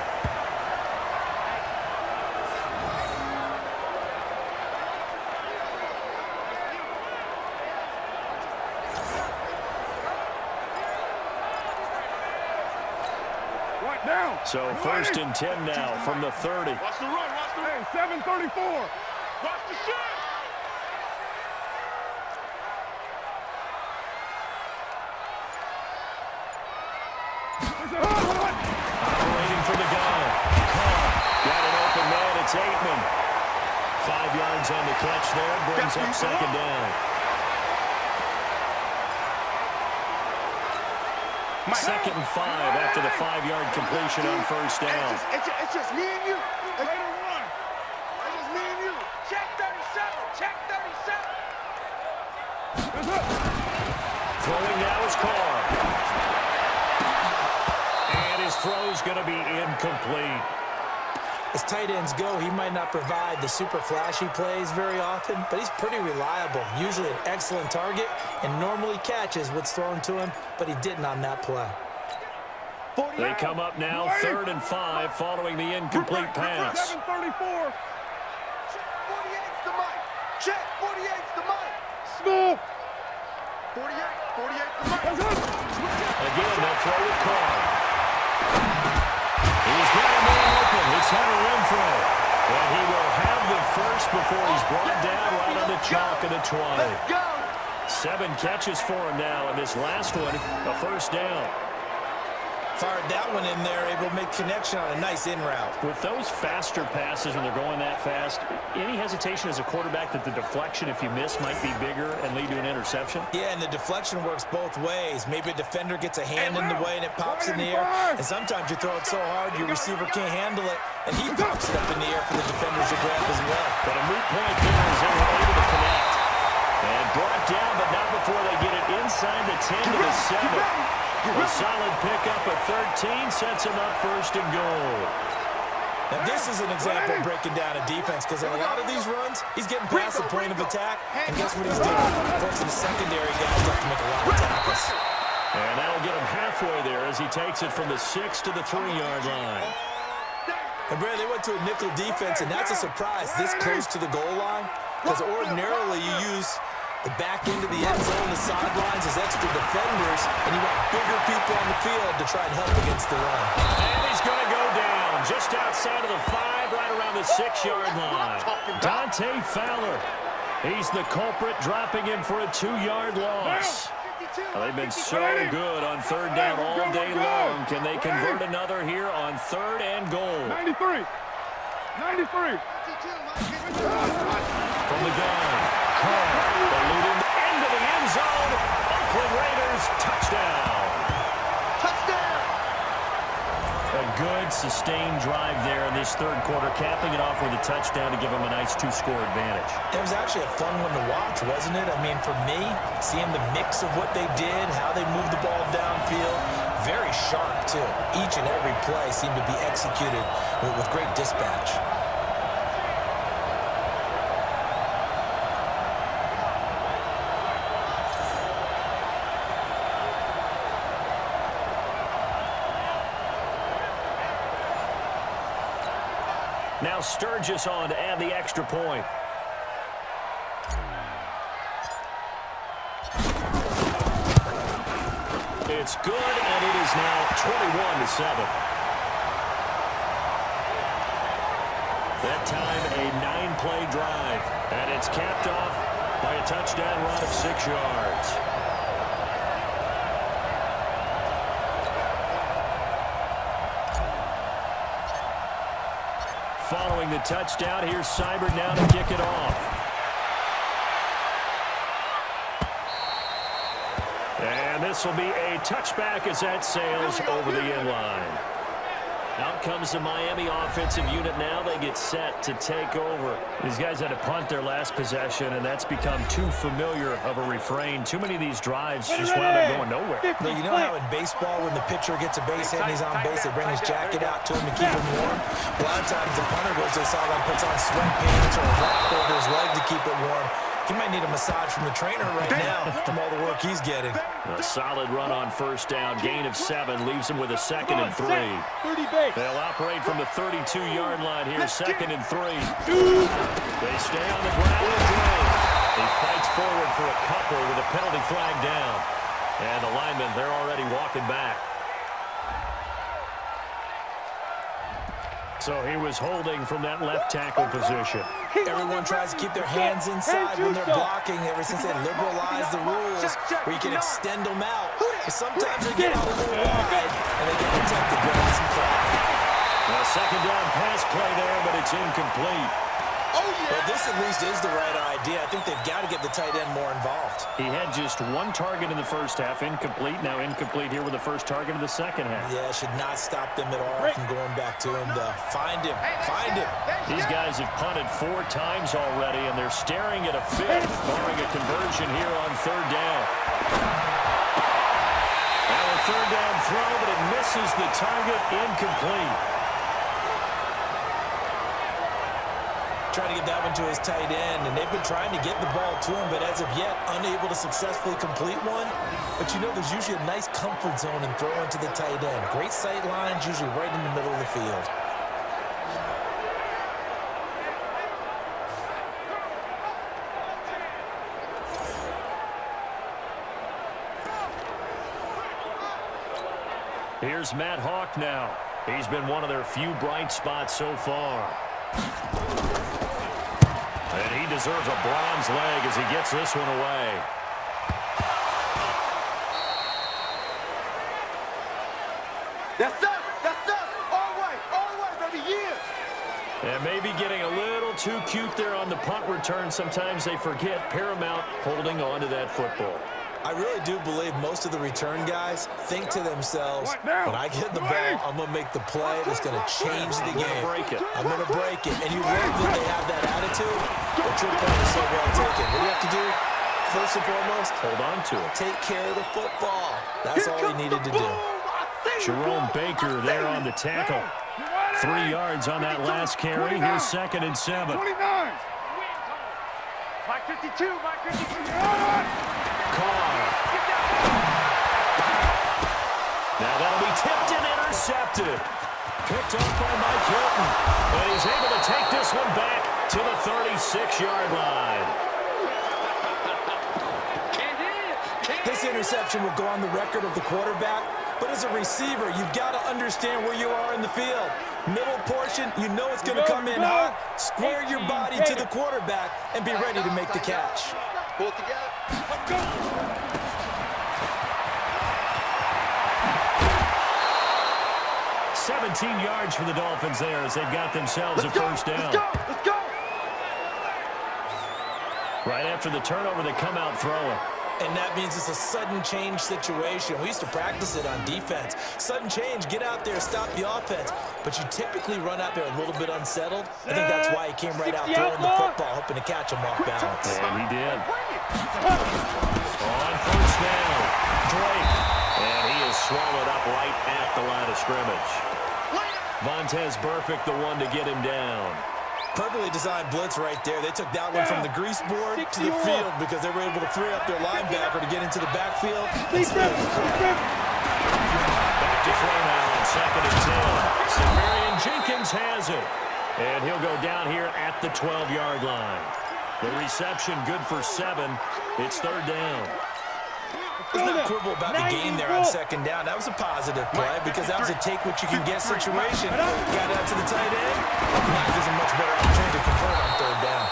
So 1st and 10 now from the 30. Watch the run, watch the run. Hey, 734. Watch the shot. Operating for the gun. Got an open man. It's Aitman. 5 yards on the catch there. Brings up second down. 2nd and 5 after the 5-yard completion on 1st down. It's just me and you. It's just me and you. Check 37. Check 37. Throwing now is Carr. And his throw's going to be incomplete. As tight ends go, he might not provide the super flashy plays very often, but he's pretty reliable. Usually an excellent target and normally catches what's thrown to him, but he didn't on that play. They come up now 3rd and 5 following the incomplete pass. 734. Check 48's the mic. Check 48's the mic. Smooth. Again, they'll throw it Carr. He's got him all open. It's Hunter Renfrow. And he will have the first before he's brought down right on the chalk of the 20. 7 catches for him now, and this last one, a first down. Fired that one in there, able to make connection on a nice in route. With those faster passes when they're going that fast, any hesitation as a quarterback that the deflection, if you miss, might be bigger and lead to an interception? Yeah, and the deflection works both ways. Maybe a defender gets a hand in the way and it pops in the air, and sometimes you throw it so hard your receiver can't handle it, and he pops it up in the air for the defenders to grab as well. But a moot point there as they were able to connect. And brought down, but not before they get it inside the 10 to the 7. A solid pickup of 13 sets him up first and goal. Now this is an example of breaking down a defense, because in a lot of these runs, he's getting past the point of attack, and guess what he's doing? Forcing the secondary guys have to make a lot of tackles. And that'll get him halfway there as he takes it from the 6 to the 3-yard line. And Brad, they went to a nickel defense, and that's a surprise this close to the goal line, because ordinarily you use the back end of the end zone, the sidelines as extra defenders, and you want bigger people on the field to try and help against the run. And he's going to go down just outside of the 5, right around the 6-yard line. Dante Fowler. He's the culprit, dropping him for a 2-yard loss. Well, they've been so good on third down all day long. Can they convert another here on 3rd and goal? 93. From the gun, Carr, they lead him into the end zone. Oakland Raiders, touchdown. A good, sustained drive there in this third quarter, capping it off with a touchdown to give them a nice 2-score advantage. It was actually a fun one to watch, wasn't it? I mean, for me, seeing the mix of what they did, how they moved the ball downfield, very sharp, too. Each and every play seemed to be executed with great dispatch. Now Sturgis on to add the extra point. It's good, and it is now 21-7. That time, a 9-play drive, and it's capped off by a touchdown run of 6 yards. Following the touchdown, here's Seibert now to kick it off. And this will be a touchback as that sails over the end line. Out comes the Miami offensive unit now. They get set to take over. These guys had to punt their last possession, and that's become too familiar of a refrain. Too many of these drives just wound up going nowhere. But you know how in baseball, when the pitcher gets a base hit and he's on base, they bring his jacket out to him to keep him warm? A lot of times the punter goes to the sideline, puts on sweatpants or a wrap over his leg to keep it warm. He might need a massage from the trainer right now from all the work he's getting. A solid run on first down. Gain of 7 leaves him with a 2nd and 3. They'll operate from the 32-yard line here, 2nd and 3. They stay on the ground and play. He fights forward for a couple with a penalty flag down. And the linemen, they're already walking back. So he was holding from that left tackle position. Everyone tries to keep their hands inside when they're blocking ever since they liberalized the rules where you can extend them out. But sometimes they get out a little wide and they get protected by some play. A 2nd down pass play there, but it's incomplete. Well, this at least is the right idea. I think they've got to get the tight end more involved. He had just 1 target in the first half, incomplete. Now incomplete here with the first target of the second half. Yeah, should not stop them at all from going back to him. Find him. These guys have punted 4 times already, and they're staring at a 5th, barring a conversion here on 3rd down. Now a 3rd down throw, but it misses the target, incomplete. Trying to get that one to his tight end, and they've been trying to get the ball to him, but as of yet, unable to successfully complete one. But you know, there's usually a nice comfort zone in throwing to the tight end. Great sight lines, usually right in the middle of the field. Here's Matt Hawk now. He's been one of their few bright spots so far. And he deserves a bronze leg as he gets this one away. That's us. That's us. All right, baby. Yeah. And maybe getting a little too cute there on the punt return. Sometimes they forget Paramount holding on to that football. I really do believe most of the return guys think to themselves, when I get the ball, I'm going to make the play that's going to change the game. I'm going to break it. And you love that they have that attitude, but your point is so well taken. What do you have to do? First and foremost, hold on to it. Take care of the football. That's all he needed to do. Jerome Baker there on the tackle. 3 yards on that last carry. Here's 2nd and 7. 29. Mike 52, Mike 52. Carr. Now that'll be tipped and intercepted. Picked up by Mike Hilton. And he's able to take this one back to the 36-yard line. This interception will go on the record of the quarterback, but as a receiver, you've got to understand where you are in the field. Middle portion, you know it's going to come in hot. Square your body to the quarterback and be ready to make the catch. Pull it together. Let's go. 17 yards for the Dolphins there as they've got themselves a first down. Let's go. Right after the turnover, they come out throwing. And that means it's a sudden change situation. We used to practice it on defense. Sudden change, get out there, stop the offense. But you typically run out there a little bit unsettled. I think that's why he came right out throwing the football, hoping to catch him off balance. And he did. On first down, Drake. And he is swallowed up right at the line of scrimmage. Vontez Burfict, the one to get him down. Perfectly designed blitz right there. They took that one from the grease board to the field because they were able to free up their linebacker to get into the backfield. Back to throw now on 2nd and 10. Severian Jenkins has it. And he'll go down here at the 12-yard line. The reception good for 7. It's 3rd down. There's no quibble about the game there on 2nd down. That was a positive play because that was a take-what-you-can-get situation. Got out to the tight end. Now gives him much better opportunity to convert on 3rd down.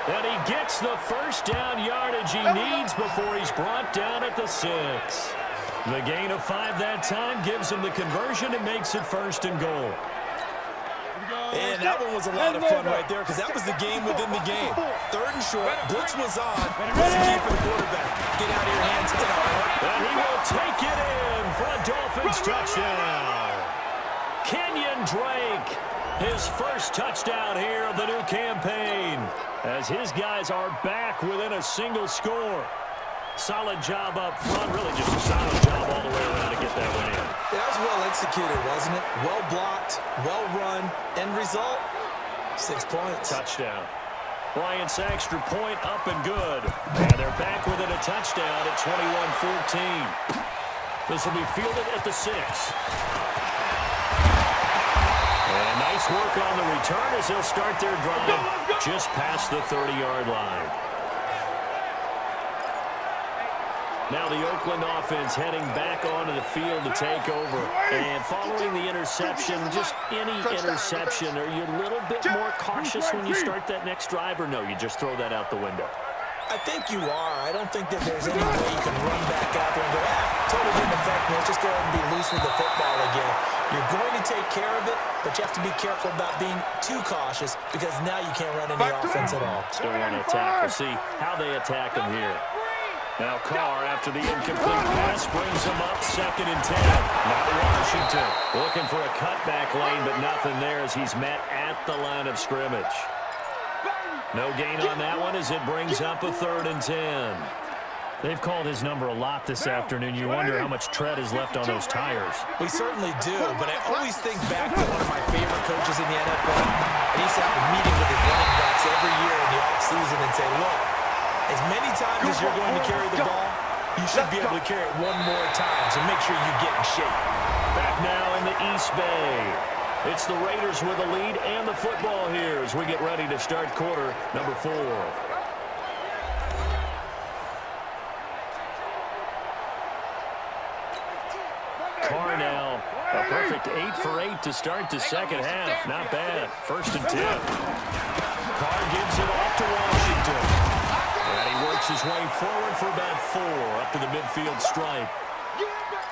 And he gets the first down yardage he needs before he's brought down at the 6. The gain of 5 that time gives him the conversion and makes it 1st and goal. And that one was a lot of fun right there because that was the game within the game. 3rd and short, blitz was on. What's the key for the quarterback? Get out of your hands. And he will take it in for a Dolphins touchdown. Kenyon Drake, his first touchdown here of the new campaign, as his guys are back within a single score. Solid job up front, really just a solid job all the way around to get that one in. That was well executed, wasn't it? Well blocked, well run. End result, 6 points. Touchdown. Ryan Saxter point up and good. And they're back within a touchdown at 21-14. This will be fielded at the 6. And nice work on the return as they'll start their drive just past the 30-yard line. Now the Oakland offense heading back onto the field to take over. And following the interception, just any interception, are you a little bit more cautious when you start that next drive, or no, you just throw that out the window? I think you are. I don't think that there's any way you can run back out there and go, totally didn't affect me. Let's just go ahead and be loose with the football again. You're going to take care of it, but you have to be careful about being too cautious because now you can't run any offense at all. Still want to attack. We'll see how they attack them here. Now Carr, after the incomplete pass, brings him up 2nd and 10. Now Washington looking for a cutback lane, but nothing there as he's met at the line of scrimmage. No gain on that one as it brings up a 3rd and 10. They've called his number a lot this afternoon. You wonder how much tread is left on those tires. We certainly do, but I always think back to one of my favorite coaches in the NFL. And he used to have a meeting with his running backs every year in the offseason and say, look, as many times as you're going to carry the ball, you should be able to carry it one more time, so make sure you get in shape. Back now in the East Bay. It's the Raiders with the lead and the football here as we get ready to start quarter number 4. Carr now A perfect 8 for 8 to start the second half. Not bad. 1st and 10. Carr gives it off to Washington. And he works his way forward for about 4 up to the midfield stripe.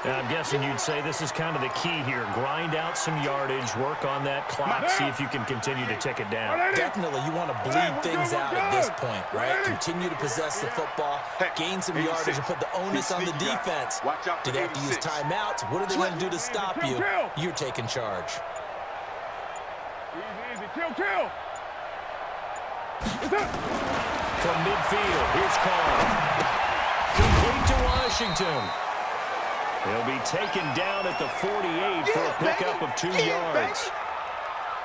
And I'm guessing you'd say this is kind of the key here. Grind out some yardage, work on that clock, see if you can continue to tick it down. Definitely, you want to bleed things out at this point, right? Continue to possess the football, gain some yardage, and put the onus on the defense. Do they have to use timeouts? What are they going to do to stop you? You're taking charge. Easy, kill. From midfield, here's Carr. Complete to Washington. He'll be taken down at the 48 for a pickup of 2 yards.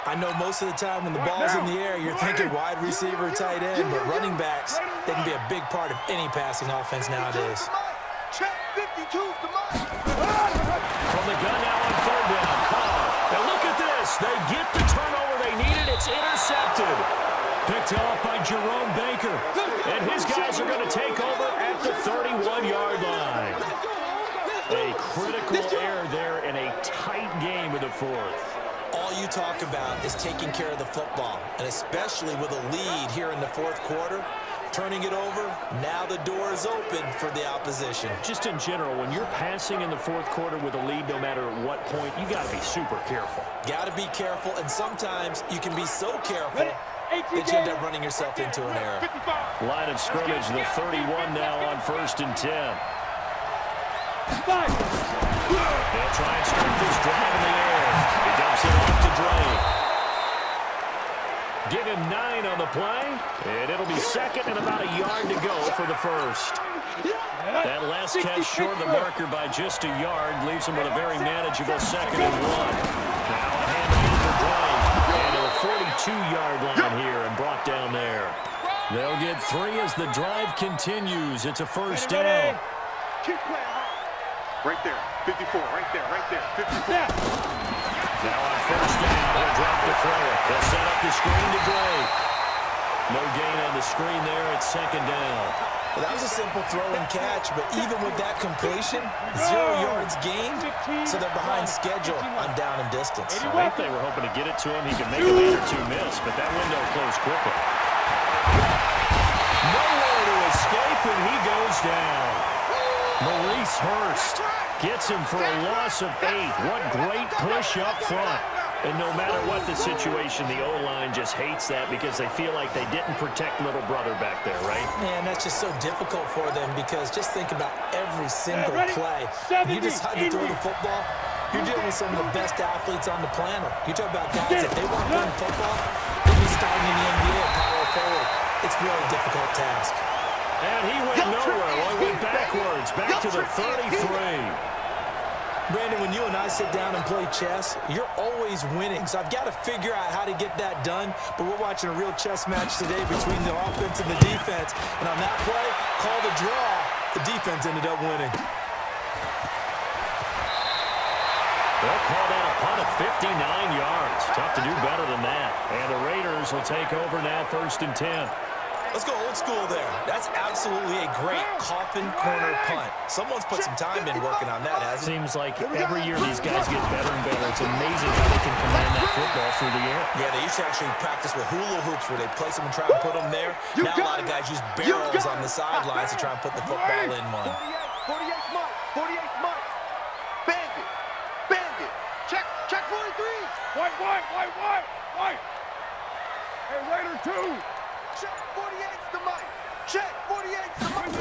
I know most of the time when the ball's in the air, you're thinking wide receiver, tight end, but running backs, they can be a big part of any passing offense nowadays. Check 52's the mark. From the gun now on 3rd down, Carr. And look at this. They get the turnover they needed. It's intercepted. Picked off by Jerome Baker. And his guys are going to take over at the 31-yard line. A critical error there in a tight game in the 4th. All you talk about is taking care of the football, and especially with a lead here in the 4th quarter, turning it over, now the door is open for the opposition. Just in general, when you're passing in the 4th quarter with a lead, no matter at what point, you got to be super careful. Got to be careful, and sometimes you can be so careful that you end up running yourself into an error. Line of scrimmage, the 31 now on 1st and 10. They'll try and start this drive in the air. He dumps it off to Dre. Give him 9 on the play, and it'll be 2nd and about a yard to go for the 1st. That last catch short of the marker by just a yard leaves him with a very manageable 2nd and 1. Now a handoff for Dre. And to the 42-yard line here and brought down there. They'll get 3 as the drive continues. It's a 1st down. Keep playing hard. Right there, 54, right there, 54. Now on 1st down, he'll drop the throw. They'll set up the screen to Dre. No gain on the screen there. It's 2nd down. Well, that was a simple throw and catch, but even with that completion, 0 yards gained, so they're behind schedule on down and distance. I think they were hoping to get it to him. He could make a man or 2 miss, but that window closed quickly. Nowhere to escape, and he goes down. Maurice Hurst gets him for a loss of 8. What great push up front. And no matter what the situation, the O-line just hates that because they feel like they didn't protect little brother back there, right? Man, that's just so difficult for them because just think about every single play. When you decide to throw the football, you're dealing with some of the best athletes on the planet. You talk about guys, if they weren't playing football, they'd be starting in the NBA at power forward. It's a really difficult task. And he went nowhere. Well, he went backwards, back to the 33. Brandon, when you and I sit down and play chess, you're always winning. So I've got to figure out how to get that done. But we're watching a real chess match today between the offense and the defense. And on that play, called a draw, the defense ended up winning. They'll call that a punt of 59 yards. Tough to do better than that. And the Raiders will take over now 1st and 10. Let's go old school there. That's absolutely a great coffin corner punt. Someone's put some time in working on that, hasn't he? Seems like every year these guys get better and better. It's amazing how they can command that football through the air. Yeah, they used to actually practice with hula hoops where they place them and try and put them there. Now a lot of guys use barrels on the sidelines to try and put the football in one. 48 mark, 48 mark. Bandit. Check 43. White. Hey, Raider 2. Check 48's the mic. Check 48's the mic.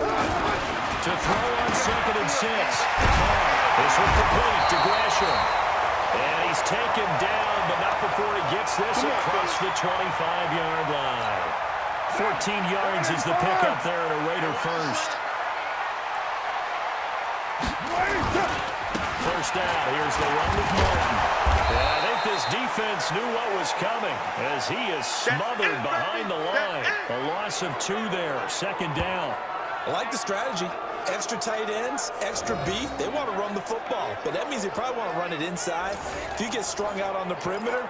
To throw on 2nd and 6. This one complete to Gresham. And he's taken down, but not before he gets this across the 25-yard line. 14 yards is the pickup there at a Raider 1st. 1st down. Here's the run with Martin. And I think this defense knew what was coming as he is smothered behind the line. A loss of 2 there. 2nd down. I like the strategy. Extra tight ends, extra beef. They want to run the football, but that means they probably want to run it inside. If you get strung out on the perimeter,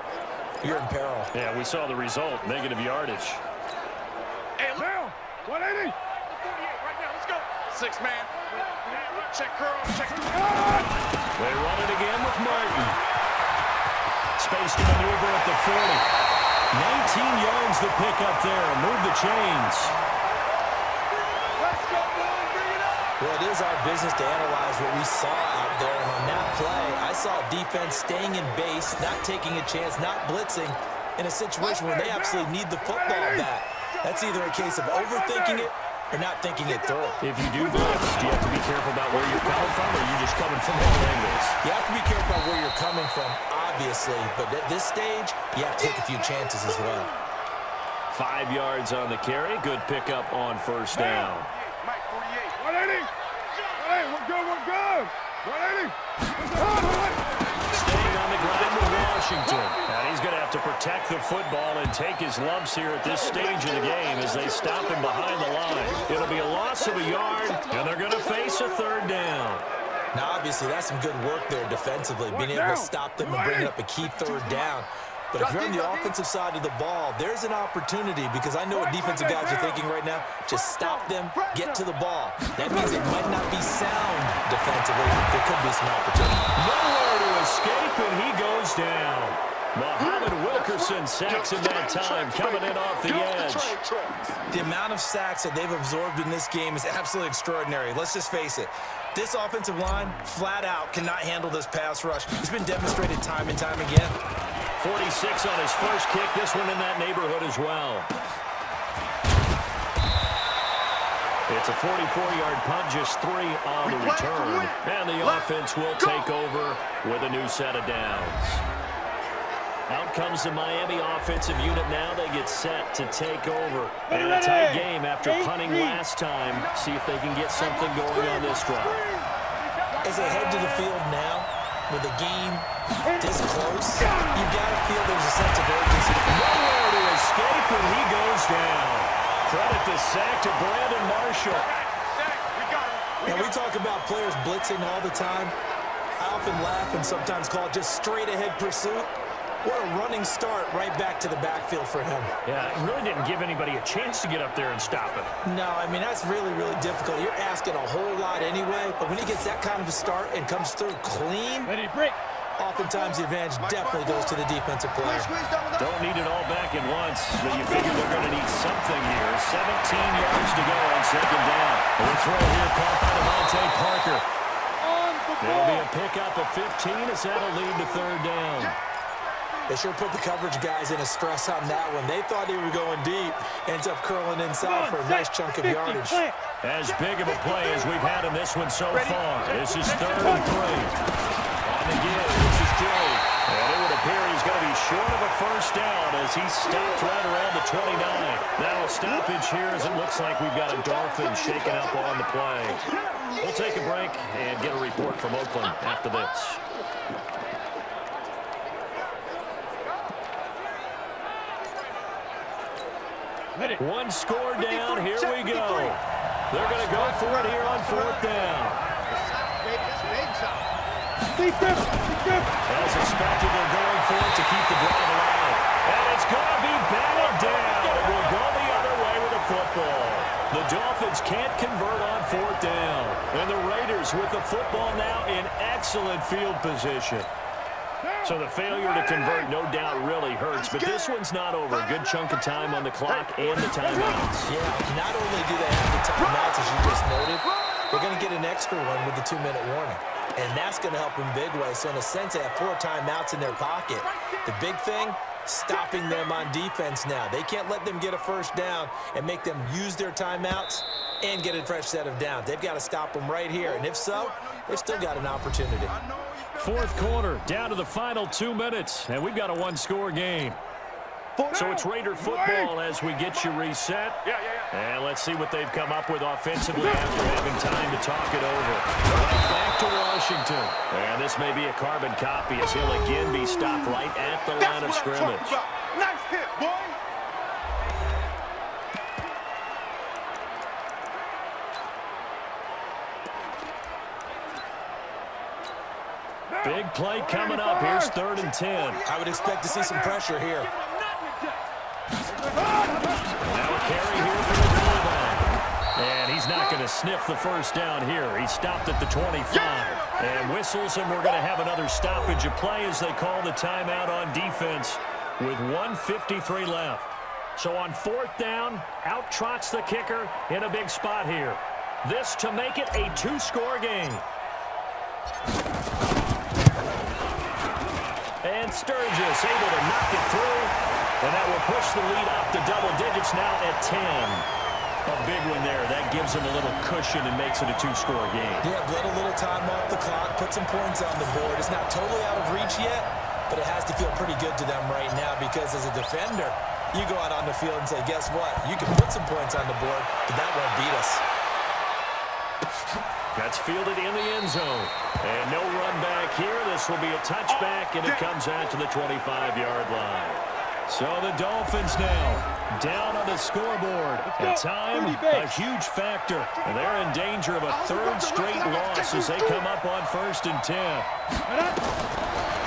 you're in peril. Yeah, we saw the result. Negative yardage. Hey, now, 180. 48 right now. Let's go. 6 man. Check curl. Check. They run it again with Martin. Space to maneuver at the 40. 19 yards to pick up there. Move the chains. Well, it is our business to analyze what we saw out there. And on that play, I saw defense staying in base, not taking a chance, not blitzing in a situation where they absolutely need the football back. That's either a case of overthinking it or not thinking it through. If you do blitz, do you have to be careful about where you're coming from, or are you just coming from all angles? You have to be careful about where you're coming from, obviously. But at this stage, you have to take a few chances as well. 5 yards on the carry. Good pickup on first down. 180. 180. We're good. We're good. 180. Staying on the ground with Washington. And he's going to have to protect the football and take his lumps here at this stage of the game as they stop him behind the line. It'll be a loss of a yard, and they're going to face a third down. Now, obviously, that's some good work there defensively, being able to stop them and bring up a key third down. But if you're on the offensive side of the ball, there's an opportunity, because I know what defensive guys are thinking right now. Just stop them, get to the ball. That means it might not be sound defensively. There could be some opportunity. Nowhere to escape, and he goes down. Muhammad Wilkerson sacks him that time, coming in off the edge. The amount of sacks that they've absorbed in this game is absolutely extraordinary. Let's just face it. This offensive line, flat out, cannot handle this pass rush. It's been demonstrated time and time again. 46 on his first kick. This one in that neighborhood as well. It's a 44-yard punt, just 3 on the return. And the offense will take over with a new set of downs. Out comes the Miami offensive unit now. They get set to take over. And a tight game after punting last time. See if they can get something going on this drive. As they head to the field now, with the game this close, you've got to feel there's a sense of urgency. Nowhere to escape, and he goes down. Credit the sack to Brandon Marshall. Now, we talk about players blitzing all the time. I often laugh and sometimes call it just straight-ahead pursuit. What a running start right back to the backfield for him. Yeah, it really didn't give anybody a chance to get up there and stop him. No, I mean, that's really, really difficult. You're asking a whole lot anyway, but when he gets that kind of a start and comes through clean, oftentimes the advantage definitely goes to the defensive player. Don't need it all back at once, but you figure they're going to need something here. 17 yards to go on second down. The throw here caught by Devontae Parker. There'll be a pickup of 15 as that'll lead to third down. They sure put the coverage guys in a stress on that one. They thought they were going deep. Ends up curling inside for a nice chunk of yardage. As big of a play as we've had in this one so far. This is 3rd and 3. On the give, this is Joe. And it would appear he's going to be short of a first down as he stopped right around the 29. Now a stoppage here as it looks like we've got a Dolphins shaking up on the play. We'll take a break and get a report from Oakland after this. One score down, here we go. They're going to go for it here on 4th down. As expected, they're going for it to keep the drive alive. And it's going to be batted down. It will go the other way with the football. The Dolphins can't convert on 4th down. And the Raiders with the football now in excellent field position. So the failure to convert, no doubt, really hurts. But this one's not over. A good chunk of time on the clock and the timeouts. Yeah, not only do they have the timeouts, as you just noted, they're going to get an extra one with the 2-minute warning. And that's going to help in big way. So in a sense, they have 4 timeouts in their pocket. The big thing, stopping them on defense now. They can't let them get a first down and make them use their timeouts and get a fresh set of downs. They've got to stop them right here. And if so, they've still got an opportunity. 4th quarter, down to the final 2 minutes, and we've got a 1-score game. So it's Raider football as we get you reset. And let's see what they've come up with offensively after having time to talk it over. Right back to Washington. And this may be a carbon copy as he'll again be stopped right at the line of scrimmage. Nice hit, boy. Big play coming up. Here's 3rd and 10. I would expect to see some pressure here. Now a carry here for the fullback. And he's not going to sniff the first down here. He stopped at the 25. And whistles, and we're going to have another stoppage of play as they call the timeout on defense with 1:53 left. So on 4th down, out trots the kicker in a big spot here. This to make it a 2-score game. And Sturgis able to knock it through, and that will push the lead up to double digits now at 10. A big one there. That gives them a little cushion and makes it a 2-score game. Yeah, let a little time off the clock, put some points on the board. It's not totally out of reach yet, but it has to feel pretty good to them right now because as a defender, you go out on the field and say, guess what? You can put some points on the board, but that won't beat us. That's fielded in the end zone. And no run back here. This will be a touchback, and it comes out to the 25-yard line. So the Dolphins now down on the scoreboard. At time, a huge factor. And they're in danger of a 3rd straight loss as they come up on 1st and 10.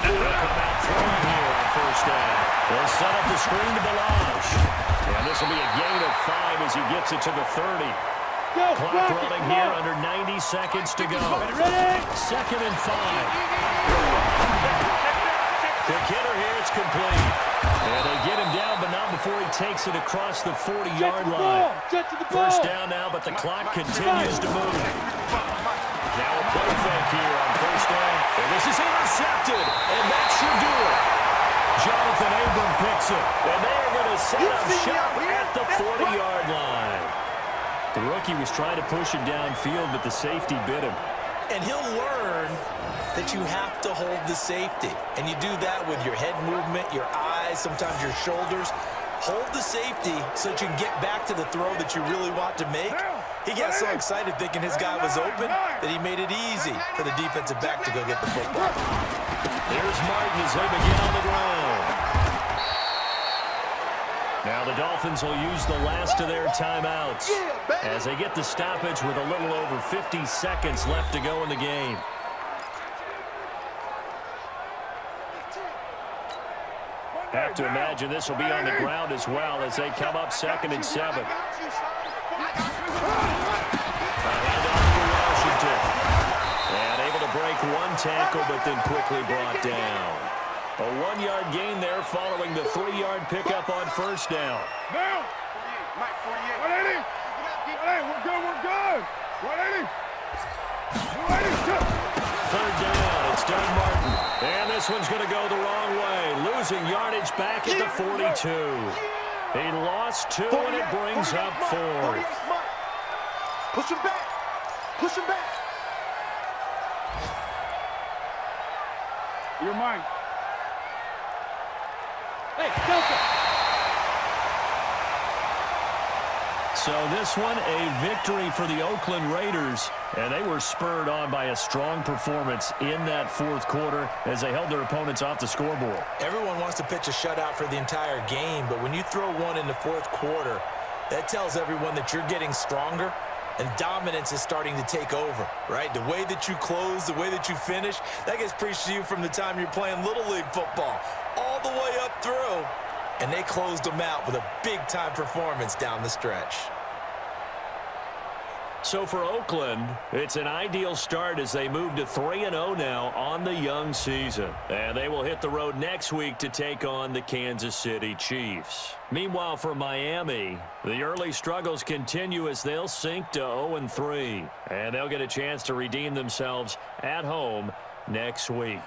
They'll come out throwing here on 1st down. They'll set up the screen to Balazs. And this will be a gain of 5 as he gets it to the 30. Clock running here under 90 seconds to go. 2nd and 5. The hitter here, it's complete. And they get him down, but not before he takes it across the 40-yard line. 1st down now, but the clock continues to move. Now a play fake here on 1st down. And this is intercepted, and that should do it. Jonathan Abram picks it, and they are going to set up shop at the 40-yard line. The rookie was trying to push it downfield, but the safety bit him. And he'll learn that you have to hold the safety. And you do that with your head movement, your eyes, sometimes your shoulders. Hold the safety so that you can get back to the throw that you really want to make. He got so excited thinking his guy was open that he made it easy for the defensive back to go get the football. Here's Martin as they begin on the ground. Now the Dolphins will use the last of their timeouts as they get the stoppage with a little over 50 seconds left to go in the game. Have to imagine this will be on the ground as well as they come up 2nd and 7. A handoff for Washington. And able to break one tackle, but then quickly brought down. A 1-yard gain there following the 3-yard pickup on 1st down. Now! 180! Hey, we're good! 180! 3rd down, it's Doug Martin. And this one's going to go the wrong way. Losing yardage back at the 42. He lost 2, and it brings up 4th. Push him back! Push him back! You're mine. Hey, Delta! So this one, a victory for the Oakland Raiders, and they were spurred on by a strong performance in that 4th quarter as they held their opponents off the scoreboard. Everyone wants to pitch a shutout for the entire game, but when you throw one in the 4th quarter, that tells everyone that you're getting stronger and dominance is starting to take over, right? The way that you close, the way that you finish, that gets preached to you from the time you're playing Little League football all the way up through. And they closed them out with a big-time performance down the stretch. So for Oakland, it's an ideal start as they move to 3-0 now on the young season. And they will hit the road next week to take on the Kansas City Chiefs. Meanwhile, for Miami, the early struggles continue as they'll sink to 0-3. And they'll get a chance to redeem themselves at home next week.